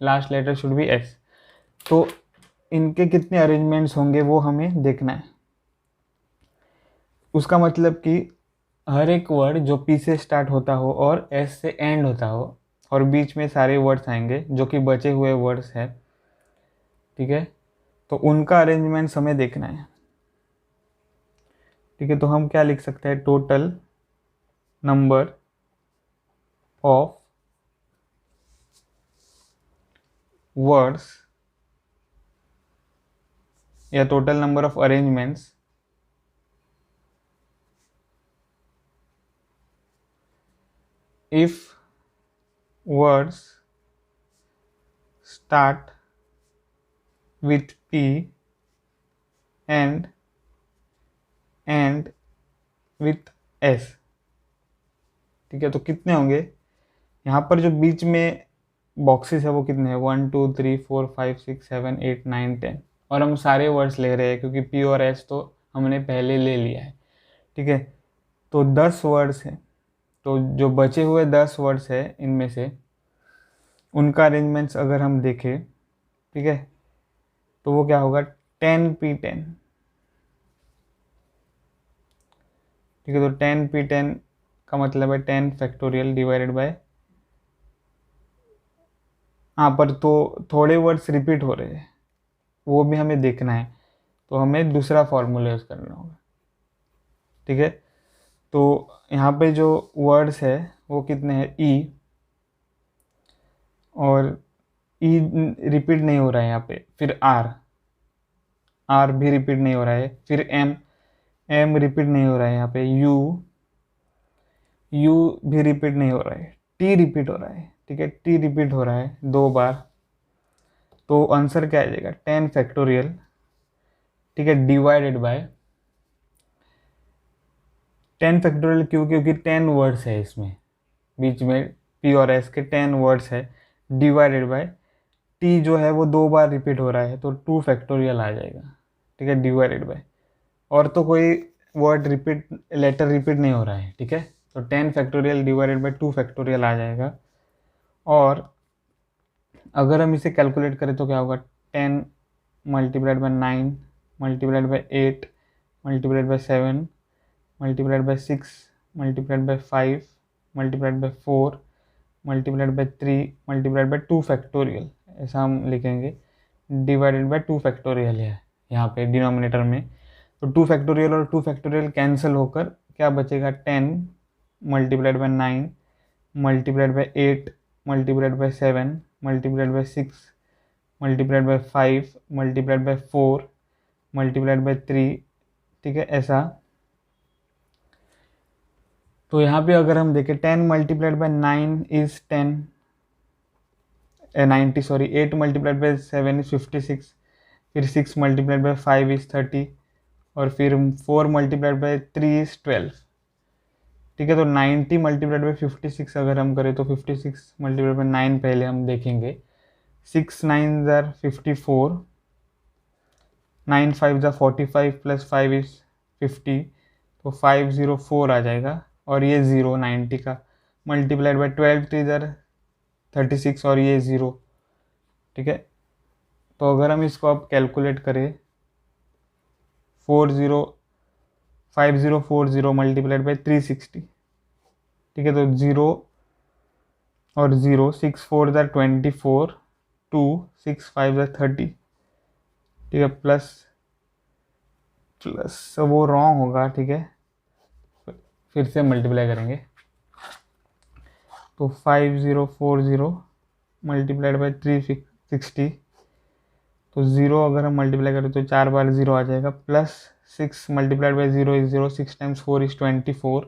last letter should be S. तो इनके कितने अरेंजमेंट्स होंगे वो हमें देखना है। उसका मतलब कि हर एक वर्ड जो पी से स्टार्ट होता हो और एस से एंड होता हो और बीच में सारे वर्ड्स आएंगे जो कि बचे हुए वर्ड्स हैं, ठीक है, तो उनका अरेंजमेंट्स हमें देखना है। ठीक है, तो हम क्या लिख सकते हैं, टोटल नंबर ऑफ वर्ड्स या total number of arrangements if words start with P and end with S। ठीक है, तो कितने होंगे यहाँ पर जो बीच में बॉक्सेस है वो कितने हैं, 1 2 3 4 5 6 7 8 9 10, और हम सारे वर्ड्स ले रहे हैं क्योंकि P और S तो हमने पहले ले लिया है। ठीक है, तो 10 वर्ड्स हैं, तो जो बचे हुए 10 वर्ड्स है इनमें से उनका अरेंजमेंट्स अगर हम देखें, ठीक है, तो वो क्या होगा, 10P10। ठीक है, तो 10P10 का मतलब है 10 फैक्टोरियल डिवाइडेड बाय, यहाँ पर तो थोड़े वर्ड्स रिपीट हो रहे हैं, वो भी हमें देखना है, तो हमें दूसरा फॉर्मूला यूज़ करना होगा। ठीक है, तो यहाँ पे जो वर्ड्स है वो कितने हैं, ई, और ई रिपीट नहीं हो रहा है यहाँ पे, फिर आर भी रिपीट नहीं हो रहा है, फिर एम रिपीट नहीं हो रहा है यहाँ पे, यू भी रिपीट नहीं हो रहा है, टी रिपीट हो रहा है। ठीक है, टी रिपीट हो रहा है 2 बार, तो आंसर क्या आ जाएगा, 10 फैक्टोरियल। ठीक है, डिवाइडेड बाय 10 फैक्टोरियल, क्यों, क्योंकि 10 वर्ड्स है इसमें, बीच में पी और एस के 10 वर्ड्स है, डिवाइडेड बाय टी जो है वो 2 बार रिपीट हो रहा है तो 2 फैक्टोरियल आ जाएगा। ठीक है, डिवाइडेड बाय, और तो कोई वर्ड रिपीट, लेटर रिपीट नहीं हो रहा है। ठीक है, तो 10 फैक्टोरियल डिवाइडेड बाय 2 फैक्टोरियल आ जाएगा। और अगर हम इसे कैलकुलेट करें तो क्या होगा, 10 multiplied by 9 multiplied by 8 multiplied by 7 multiplied by 6 multiplied by 5 multiplied by 4 multiplied by 3 multiplied by 2 factorial, ऐसा हम लिखेंगे, डिवाइडेड बाय 2 फैक्टोरियल है यहाँ पे डिनोमिनेटर में। तो 2 फैक्टोरियल और 2 फैक्टोरियल कैंसिल होकर क्या बचेगा, 10 multiplied by 9 multiplied by 8 multiplied by 7 multiplied by 6 multiplied by 5 multiplied by 4 multiplied by 3। ठीक है, ऐसा। तो यहाँ पे अगर हम देखें 10 multiplied by 9 is 10 90 sorry, 8 multiplied by 7 is 56, फिर 6 मल्टीप्लाइड बाय 5 इज 30, और फिर 4 मल्टीप्लाइड बाय 3 इज 12। ठीक है, तो 90 मल्टीप्लाइड बाय 56 अगर हम करें तो 56 मल्टीप्लाइड बाय 9 पहले हम देखेंगे, 6 9 ज़ार 54, 9 5 ज़ार 45 प्लस 5 इज 50, तो 504 आ जाएगा, और ये 0 90 का मल्टीप्लाइड बाय 12 3 ज़ार 36, और ये 0। ठीक है, तो अगर हम इसको अब कैलकुलेट करें, 5040 मल्टीप्लाइड बाय 360। ठीक है, तो 0 और 0, 6 4 ज़ार 24, 2 6 5 ज़ार 30। ठीक है, प्लस वो रॉन्ग होगा। ठीक है, फिर से मल्टीप्लाई करेंगे, तो 5040 मल्टीप्लाइड बाई 360, तो 0 अगर हम मल्टीप्लाई करें तो 4 बार 0 आ जाएगा, plus 6 multiplied by 0 is 0, 6 times 4 is 24,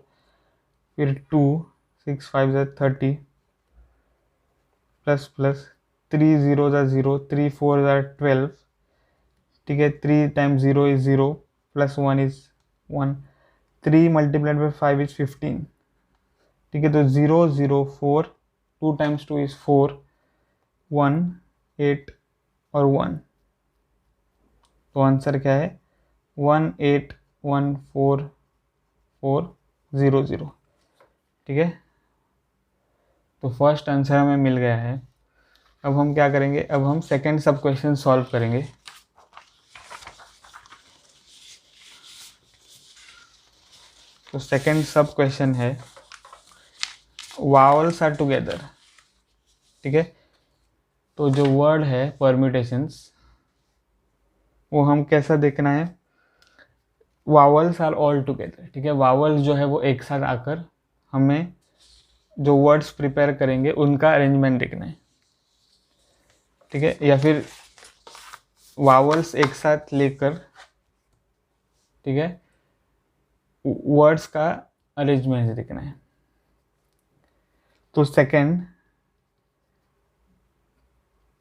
फिर 2 6 5 ज़ा 30, प्लस प्लस 3 0 ज़ा 0, 3 4 ज़ा 12। ठीक है, 3 times 0 is 0, plus 1 is 1, 3 multiplied by 5 is 15। ठीक है, तो 0 0 4, 2 टाइम्स 2 इज 4, 1 8 और 1, तो आंसर क्या है 1814400। ठीक है, तो फर्स्ट आंसर हमें मिल गया है। अब हम क्या करेंगे, अब हम सेकेंड सब क्वेश्चन सॉल्व करेंगे। तो सेकंड सब क्वेश्चन है वावल्स आर टुगेदर, ठीक है। तो जो वर्ड है परम्यूटेशंस, वो हम कैसा देखना है, वावल्स आर ऑल टुगेदर, ठीक है। वावल्स जो है वो एक साथ आकर हमें जो वर्ड्स प्रिपेयर करेंगे उनका अरेंजमेंट देखना है, ठीक है। या फिर वावल्स एक साथ लेकर, ठीक है, वर्ड्स का अरेंजमेंट देखना है। तो सेकंड,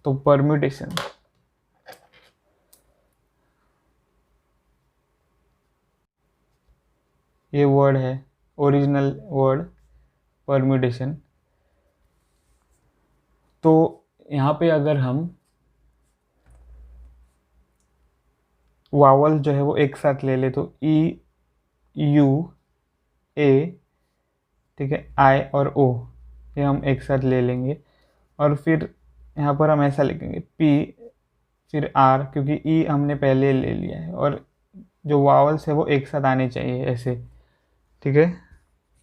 तो परम्यूटेशन, ये वर्ड है ओरिजिनल वर्ड परम्यूटेशन। तो यहाँ पे अगर हम वावल जो है वो एक साथ ले ले तो ई, यू, ए, ठीक है, आई और ओ, ये हम एक साथ ले लेंगे। और फिर यहाँ पर हम ऐसा लिखेंगे पी, फिर आर, क्योंकि ई हमने पहले ले लिया है और जो वावल्स है वो एक साथ आने चाहिए ऐसे, ठीक है।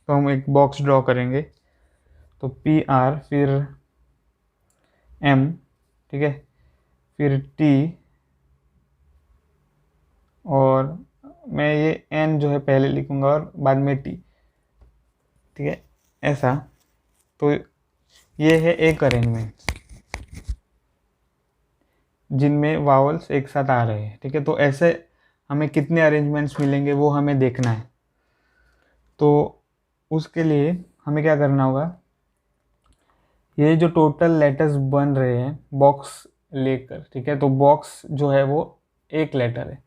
तो हम एक बॉक्स ड्रॉ करेंगे, तो पी आर, फिर एम, ठीक है, फिर टी, और मैं ये एन जो है पहले लिखूंगा और बाद में टी, ठीक है, ऐसा। तो ये है एक अरेंजमेंट जिनमें वावल्स एक साथ आ रहे हैं, ठीक है। तो ऐसे हमें कितने अरेंजमेंट्स मिलेंगे वो हमें देखना है। तो उसके लिए हमें क्या करना होगा, ये जो टोटल लेटर्स बन रहे हैं बॉक्स लेकर, ठीक है, तो बॉक्स जो है वो एक लेटर है।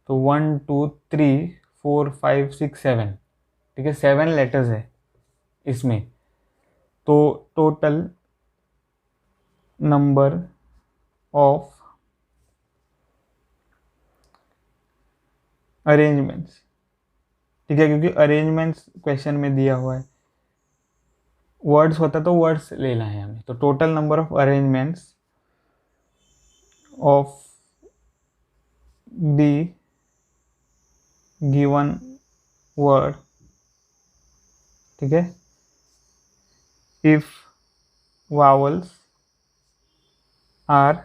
तो 1 2 3 4 5 6 7, ठीक है, 7 लेटर्स है इसमें। तो टोटल नंबर ऑफ अरेंजमेंट्स, ठीक है, क्योंकि अरेंजमेंट्स क्वेश्चन में दिया हुआ है, वर्ड्स होता तो वर्ड्स लेना है हमें। तो total number of arrangements of the given word, ठीक है, if vowels are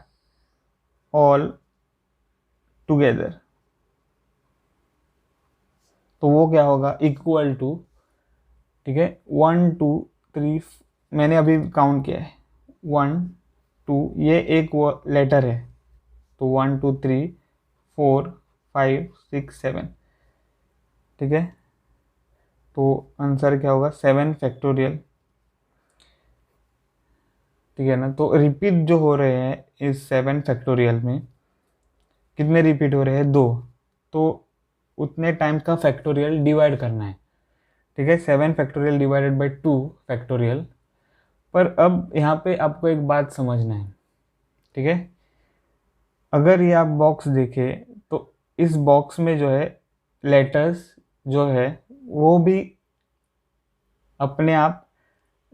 all together, तो वो क्या होगा, इक्वल टू, ठीक है, 1 2 3, मैंने अभी काउंट किया है 1 2, ये एक लेटर है, तो 1 2 3 4 5 6 7, ठीक है। तो आंसर क्या होगा 7 फैक्टोरियल, ठीक है ना। तो रिपीट जो हो रहे हैं इस 7 फैक्टोरियल में, कितने रिपीट हो रहे हैं, 2। तो उतने टाइम का फैक्टोरियल डिवाइड करना है, ठीक है, 7 फैक्टोरियल डिवाइडेड बाई 2 फैक्टोरियल। पर अब यहाँ पे आपको एक बात समझना है, ठीक है। अगर ये आप बॉक्स देखें तो इस बॉक्स में जो है लेटर्स जो है वो भी अपने आप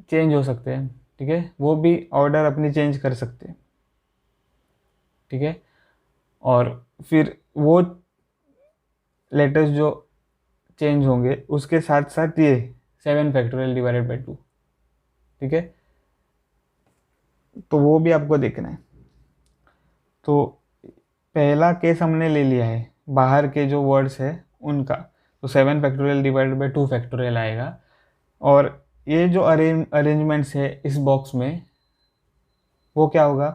चेंज हो सकते हैं, ठीक है, वो भी ऑर्डर अपनी चेंज कर सकते हैं, ठीक है। और फिर वो लेटर्स जो चेंज होंगे उसके साथ साथ ये 7 फैक्टोरियल डिवाइडेड बाई 2, ठीक है, तो वो भी आपको देखना है। तो पहला केस हमने ले लिया है बाहर के जो वर्ड्स है उनका, तो 7 फैक्टोरियल डिवाइडेड बाई 2 फैक्टोरियल आएगा। और ये जो अरेंजमेंट्स है इस बॉक्स में, वो क्या होगा,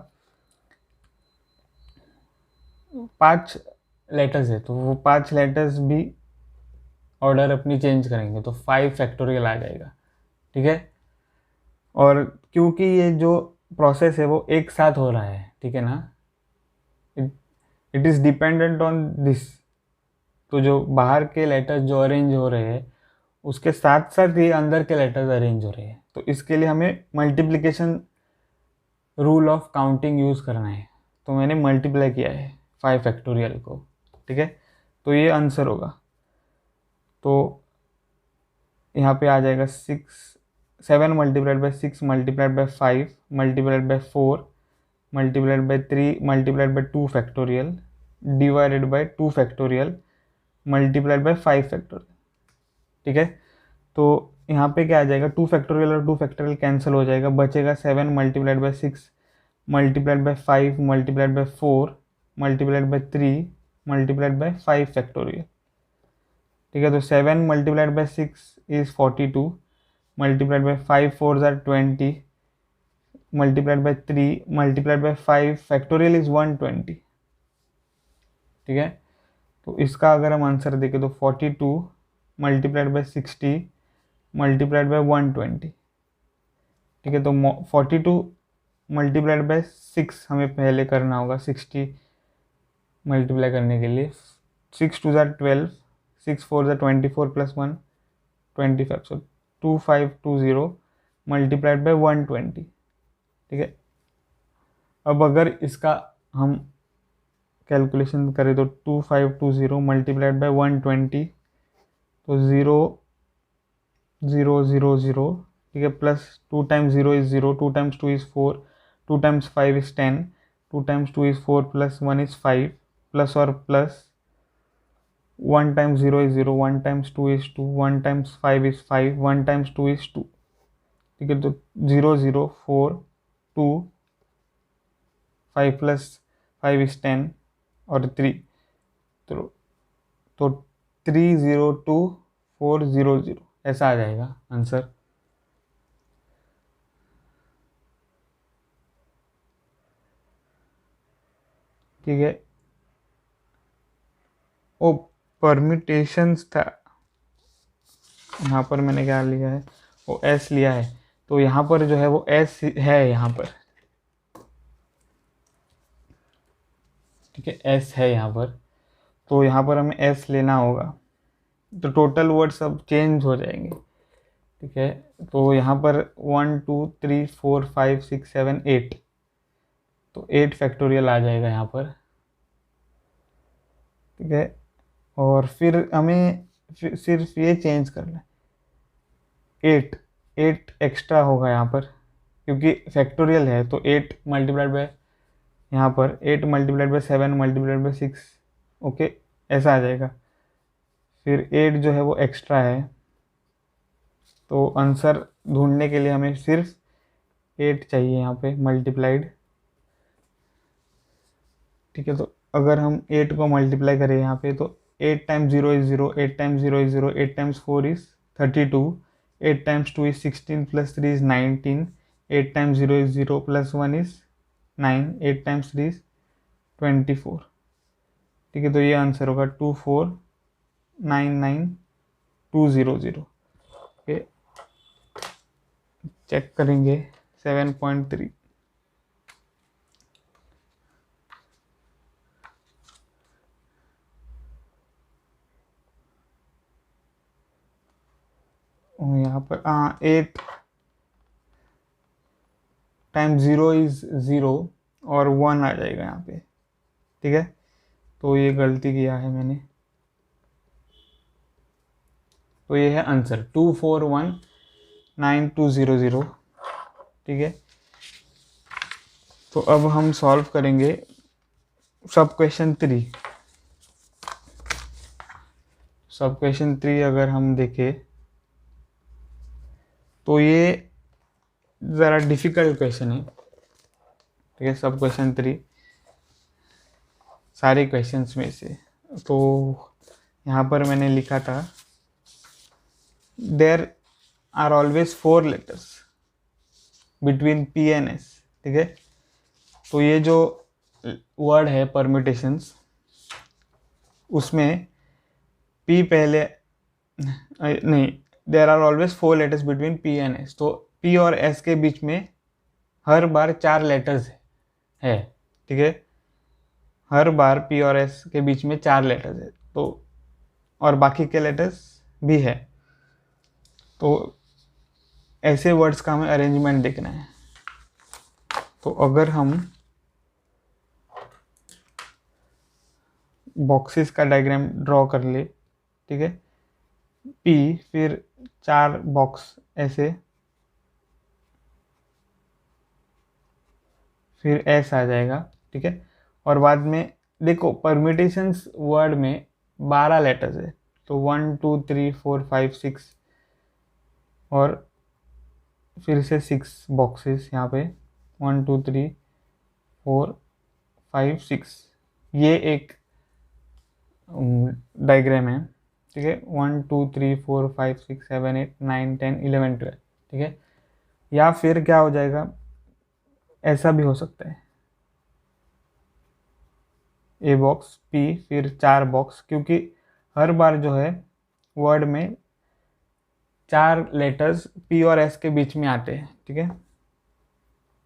5 लेटर्स है, तो वो 5 लेटर्स भी ऑर्डर अपनी चेंज करेंगे, तो 5 फैक्टोरियल आ जाएगा, ठीक है। और क्योंकि ये जो प्रोसेस है वो एक साथ हो रहा है, ठीक है ना, it is dependent on this. तो जो बाहर के लेटर्स जो अरेंज हो रहे हैं उसके साथ साथ ही अंदर के लेटर्स अरेंज हो रहे हैं, तो इसके लिए हमें multiplication rule of counting use करना है। तो मैंने मल्टीप्लाई किया है 5 फैक्टोरियल को, ठीक है, तो ये आंसर होगा। तो यहाँ पे आ जाएगा 7 multiplied by 6 multiplied by 5 multiplied by 4 multiplied by 3 multiplied by 2 factorial divided by 2 factorial multiplied by 5 factorial, ठीक है। तो यहाँ पे क्या आ जाएगा, 2 फैक्टोरियल और 2 फैक्टोरियल कैंसिल हो जाएगा, बचेगा 7 multiplied by 6 multiplied by 5 multiplied by 4 multiplied by 3 multiplied by 5 factorial. ठीक है, तो 7 multiplied by 6 is 42 multiplied by 5 4 are 20 multiplied by 3 multiplied by 5 factorial is 120। ठीक है, तो इसका अगर हम आंसर देखें तो 42 मल्टीप्लाइड बाई 60 मल्टीप्लाइड बाई 120। ठीक है, तो 42 मल्टीप्लाइड बाई 6 हमें पहले करना होगा, 60 मल्टीप्लाई करने के लिए 6 2 ज़ार 12 6 4 ज़ार 24 प्लस 1 25, सो 2520 मल्टीप्लाइड बाई 120। ठीक है, अब अगर इसका हम कैलकुलेशन करें तो 2520 मल्टीप्लाइड बाई 120, तो 0 0 0 0। ठीक है, plus 2 times 0 is 0, 2 times 2 is 4, 2 times 5 is 10, 2 times 2 is 4 plus 1 is 5, plus और plus 1 times 0 is 0, 1 times 2 is 2, 1 times 5 is 5, 1 times 2 is 2। ठीक है, तो 0 0 4 2 5 प्लस 5 इज 10 और 3, तो 302400 ऐसा आ जाएगा आंसर। ठीक है, वो परमिटेशंस था, यहाँ पर मैंने क्या लिया है, वो एस लिया है, तो यहाँ पर जो है वो एस है यहाँ पर। ठीक है, एस है यहाँ पर, तो यहाँ पर हमें एस लेना होगा, तो टोटल वर्ड सब चेंज हो जाएंगे। ठीक है, तो यहाँ पर 1 2 3 4 5 6 7 8, तो 8 फैक्टोरियल आ जाएगा यहाँ पर। ठीक है, और फिर हमें सिर्फ ये चेंज करना है, 8 एक्स्ट्रा होगा यहाँ पर, क्योंकि फैक्टोरियल है, तो 8 मल्टीप्लाइड बाय यहाँ पर 8 multiplied by 7 multiplied by 6, okay, ऐसा आ जाएगा। फिर 8 जो है वो एक्स्ट्रा है, तो आंसर ढूंढने के लिए हमें सिर्फ 8 चाहिए यहाँ पे मल्टीप्लाइड। ठीक है, तो अगर हम 8 को मल्टीप्लाई करें यहाँ पे, तो 8 times 0 is 0, 8 times 0 is 0, 8 times 4 is 32, 8 times 2 is 16 plus 3 is 19, 8 times 0 is 0 plus 1 is 9, 8 times 3 is 24। ठीक है, तो ये आंसर होगा 2499200। ओके, चेक करेंगे 7.3। यहाँ पर 8 टाइम्स 0 इज 0 और 1 आ जाएगा यहाँ पे। ठीक है, तो ये गलती किया है मैंने, तो ये है आंसर 2419200। ठीक है, तो अब हम सॉल्व करेंगे सब क्वेश्चन 3। सब क्वेश्चन 3 अगर हम देखें तो ये ज़रा डिफ़िकल्ट क्वेश्चन है। ठीक है, सब क्वेश्चन 3 सारे क्वेश्चंस में से, तो यहाँ पर मैंने लिखा था there are always 4 letters between P and S. ठीक है, तो ये जो वर्ड है परम्यूटेशंस, उसमें पी पहले नहीं, there are always 4 letters between P and S, तो पी और एस के बीच में हर बार 4 लेटर्स है। ठीक है, हर बार पी और एस के बीच में 4 लेटर्स है, तो और बाकी के लेटर्स भी है, तो ऐसे वर्ड्स का हमें अरेंजमेंट देखना है। तो अगर हम बॉक्सेस का डायग्राम ड्रॉ कर ले, ठीक है, पी फिर 4 बॉक्स ऐसे, फिर एस आ जाएगा। ठीक है, और बाद में देखो परम्यूटेशंस वर्ड में 12 लेटर्स है, तो 1 2 3 4 5 6 और फिर से 6 बॉक्सेस यहाँ पे 1 2 3 4 5 6। ये एक डायग्राम है, ठीक है। 1 2 3 4 5 6 7 8 9 10 11 12, ठीक है। या फिर क्या हो जाएगा, ऐसा भी हो सकता है, ए बॉक्स पी फिर 4 बॉक्स, क्योंकि हर बार जो है वर्ड में 4 लेटर्स पी और एस के बीच में आते हैं, ठीक है।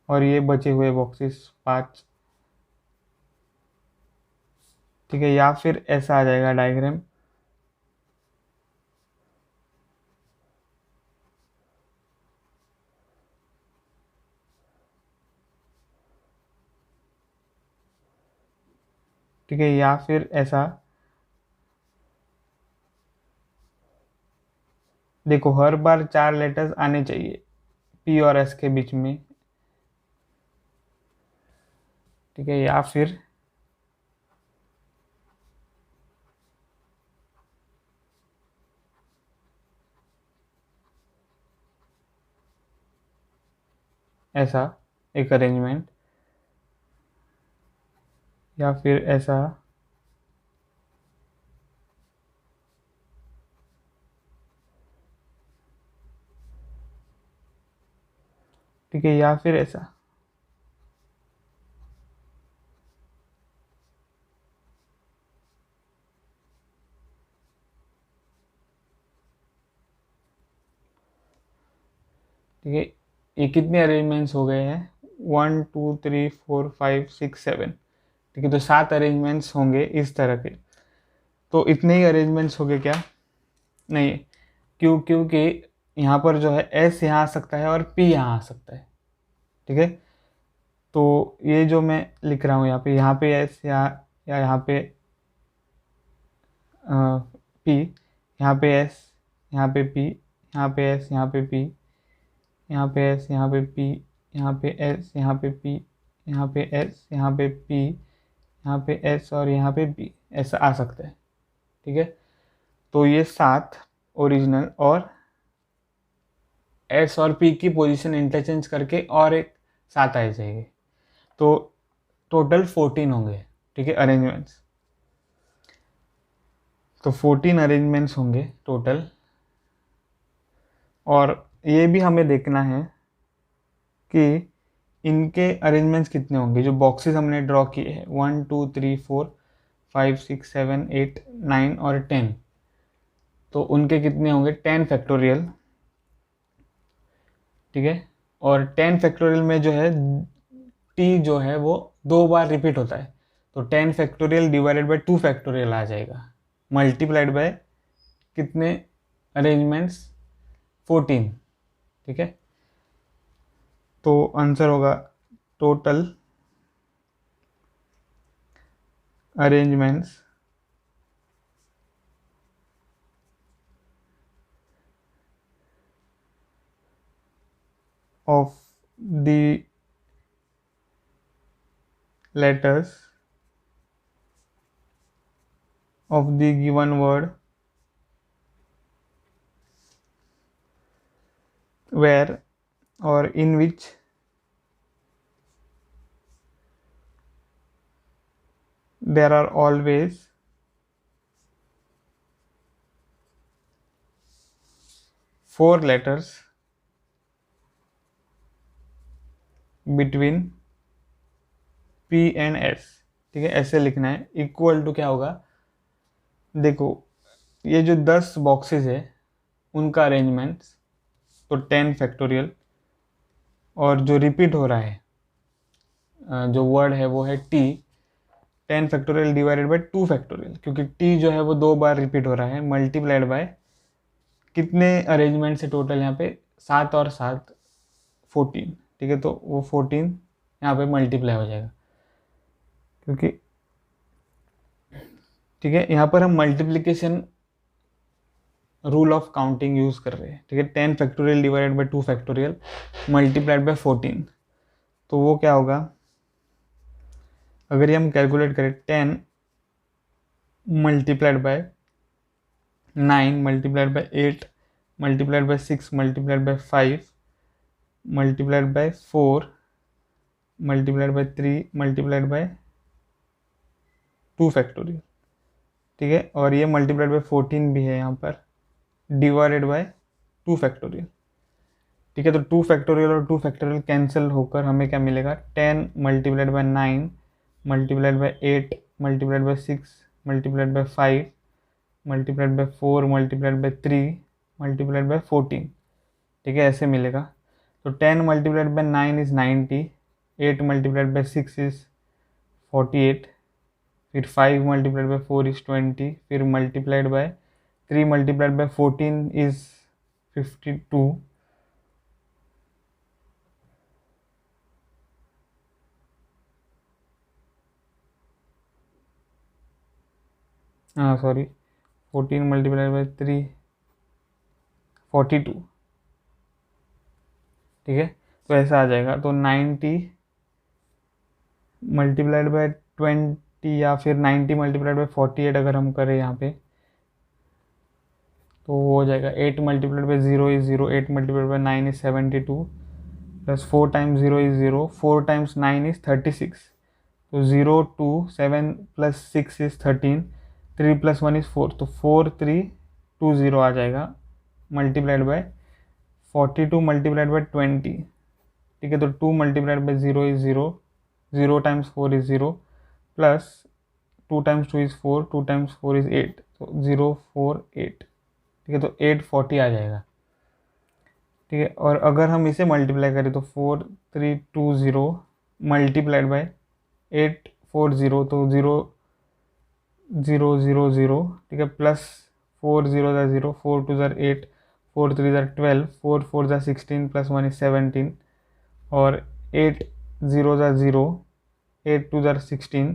और ये बचे हुए बॉक्सेस 5, ठीक है। या फिर ऐसा आ जाएगा डायग्राम, ठीक है। या फिर ऐसा, देखो हर बार 4 लेटर्स आने चाहिए पी और एस के बीच में, ठीक है। या फिर ऐसा एक अरेंजमेंट, या फिर ऐसा, ठीक है। या फिर ऐसा, ठीक है। ये कितने अरेंजमेंट्स हो गए हैं, 1 2 3 4 5 6 7, ठीक है। तो 7 अरेंजमेंट्स होंगे इस तरह के। तो इतने ही अरेंजमेंट्स हो गए क्या, नहीं, क्योंकि यहाँ पर जो है एस यहाँ आ सकता है और पी यहाँ आ सकता है, ठीक है। तो ये जो मैं लिख रहा हूँ यहाँ पे एस या यहाँ पे पी, यहाँ पे एस, यहाँ पे पी, यहाँ पे एस, यहाँ पे पी, यहाँ पे एस, यहाँ पे पी, यहाँ पे एस, यहाँ पे पी, यहाँ पे एस, यहाँ पे पी, यहाँ पे एस और यहाँ पे पी, ऐसा आ सकता है, ठीक है। तो ये 7 ओरिजिनल और एस और पी की पोजीशन इंटरचेंज करके और एक 7 आ जाएगी, तो टोटल 14 होंगे, ठीक है, अरेंजमेंट्स। तो 14 अरेंजमेंट्स होंगे टोटल। और ये भी हमें देखना है कि इनके अरेंजमेंट्स कितने होंगे, जो बॉक्सेस हमने ड्रॉ किए हैं 1 2 3 4 5 6 7 8 9 और 10, तो उनके कितने होंगे 10 फैक्टोरियल, ठीक है। और 10 फैक्टोरियल में जो है टी जो है वो 2 बार रिपीट होता है, तो 10 फैक्टोरियल डिवाइडेड बाय 2 फैक्टोरियल आ जाएगा, मल्टीप्लाइड बाय कितने अरेंजमेंट्स, 14, ठीक है। तो आंसर होगा total arrangements of the letters of the given word where or in which there are always 4 letters between P and S, ठीक है। ऐसे लिखना है, इक्वल टू क्या होगा, देखो ये जो 10 बॉक्सेस है उनका अरेंजमेंट्स, तो 10 फैक्टोरियल, और जो रिपीट हो रहा है जो वर्ड है वो है T, 10 factorial divided bye 2 factorial, क्योंकि टी जो है वो 2 बार रिपीट हो रहा है, मल्टीप्लाइड बाय कितने अरेंजमेंट से टोटल यहाँ पे 7 और 7 14, ठीक है। तो वो 14 यहाँ पे मल्टीप्लाई हो जाएगा, क्योंकि ठीक है यहाँ पर हम multiplication rule of counting use कर रहे हैं, ठीक है। 10 factorial divided bye 2 factorial multiplied bye 14, तो वो क्या होगा, अगर ये हम कैलकुलेट करें 10 multiplied by 9 multiplied by 8 multiplied by 6 multiplied by 5 multiplied by 4 multiplied by 3 multiplied by 2 factorial. ठीक है, और ये मल्टीप्लाइड बाय 14 भी है यहाँ पर, डिवाइडेड बाय 2 फैक्टोरियल। ठीक है, तो 2 फैक्टोरियल और 2 फैक्टोरियल कैंसिल होकर हमें क्या मिलेगा, 10 multiplied by 9 multiplied by 8 multiplied by 6 multiplied by 5 multiplied by 4 multiplied by 3 multiplied by 14। ठीक है, ऐसे मिलेगा। तो 10 multiplied by 9 is 90, 8 multiplied by 6 is 48, फिर 5 मल्टीप्लाइड बाय 4 इज़ 20, फिर multiplied by 3 multiplied by 14 is 52, हाँ सॉरी 14 मल्टीप्लाइड बाय 3 42। ठीक है, तो ऐसा आ जाएगा। तो 90 मल्टीप्लाइड बाय 20 या फिर 90 मल्टीप्लाइड बाय 48 अगर हम करें यहाँ पे, तो वो हो जाएगा 8 multiplied bye 0 is 0, 8 multiplied bye 9 is 72 plus 4 times 0 is 0, 4 times 9 is 36। तो 0 2 7 प्लस 6 इज़ 13, 3 प्लस 1 इज़ 4, तो 4 3 2 0 आ जाएगा मल्टीप्लाइड बाय 42 मल्टीप्लाइड बाय 20। ठीक है, तो 2 multiplied by 0 is 0, 0 times 4 is 0, plus 2 times 2 is 4, 2 times 4 is 8, तो 0 4 8। ठीक है, तो 840 आ जाएगा। ठीक है, और अगर हम इसे मल्टीप्लाई करें तो 4320 मल्टीप्लाइड बाय 840, तो 0 0 0 0। ठीक है, प्लस 4 0 ज़ा 0, 4 2 ज़ा 8, 4 3 ज़ा 12, 4 4 ज़ा 16 प्लस 1 इज़ 17, और 8 0 ज़ा 0, 8 2 ज़ा 16,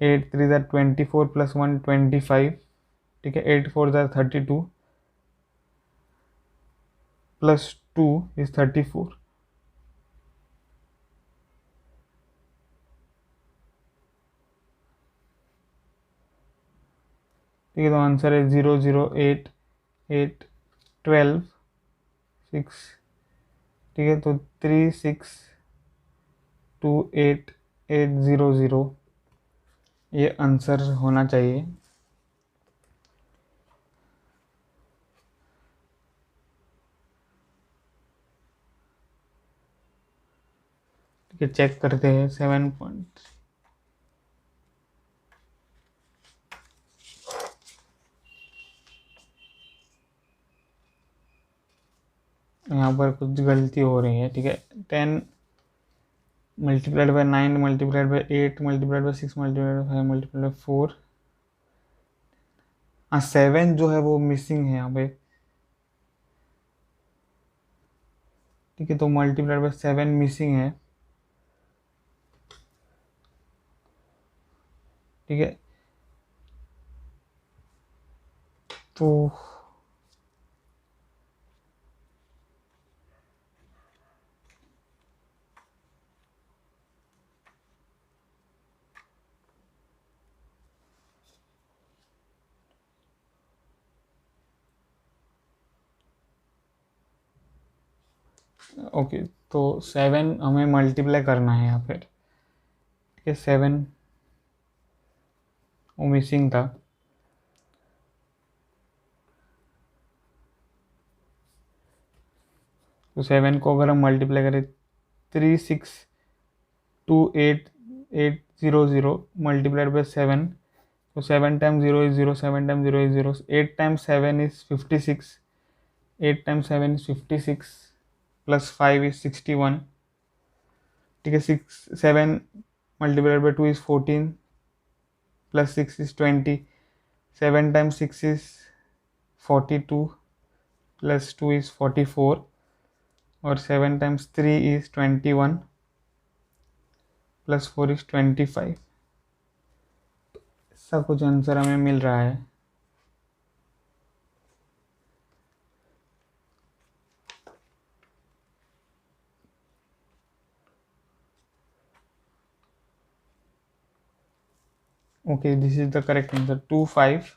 8 3 ज़ा 24 प्लस 1 25। ठीक है, 8 4 ज़ा 32 प्लस 2 इज़ 34। ठीक है, तो आंसर है 0 0 8 8 12 6। ठीक है, तो 3 6 2 8 8 0 0 ये आंसर होना चाहिए। ठीक है, चेक करते हैं 7 पॉइंट। यहाँ पर कुछ गलती हो रही है। ठीक है, 10 multiplied by 9 multiplied by 8 multiplied by 6 multiplied by 5 multiplied by 4, हाँ 7 जो है वो मिसिंग है यहाँ पे। ठीक है, तो मल्टीप्लाइड बाय 7 मिसिंग है। ठीक है, तो ओके, तो 7 हमें मल्टीप्लाई करना है यहाँ पर। ठीक है, 7 वो मिसिंग था। तो 7 को अगर हम मल्टीप्लाई करें 3 6 2 8 8 0 0 मल्टीप्लाइड बाय 7, तो 7 times 0 is 0, 7 times 0 is 0, 8 times 7 is 56, 8 times 7 is 56 plus 5 is 61। ठीक है, 6 7 multiplied bye 2 is 14 plus 6 is 20, 7 times 6 is 42 plus 2 is 44, और 7 टाइम्स 3 इज 21 प्लस 4 इज 25। ऐसा कुछ आंसर हमें मिल रहा है। Okay, this is the correct answer, 2 5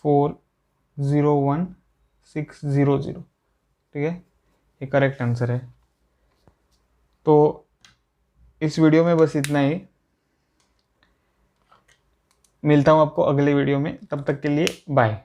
401,600। ठीक है, ये करेक्ट आंसर है। तो इस वीडियो में बस इतना ही। मिलता हूँ आपको अगले वीडियो में, तब तक के लिए बाय।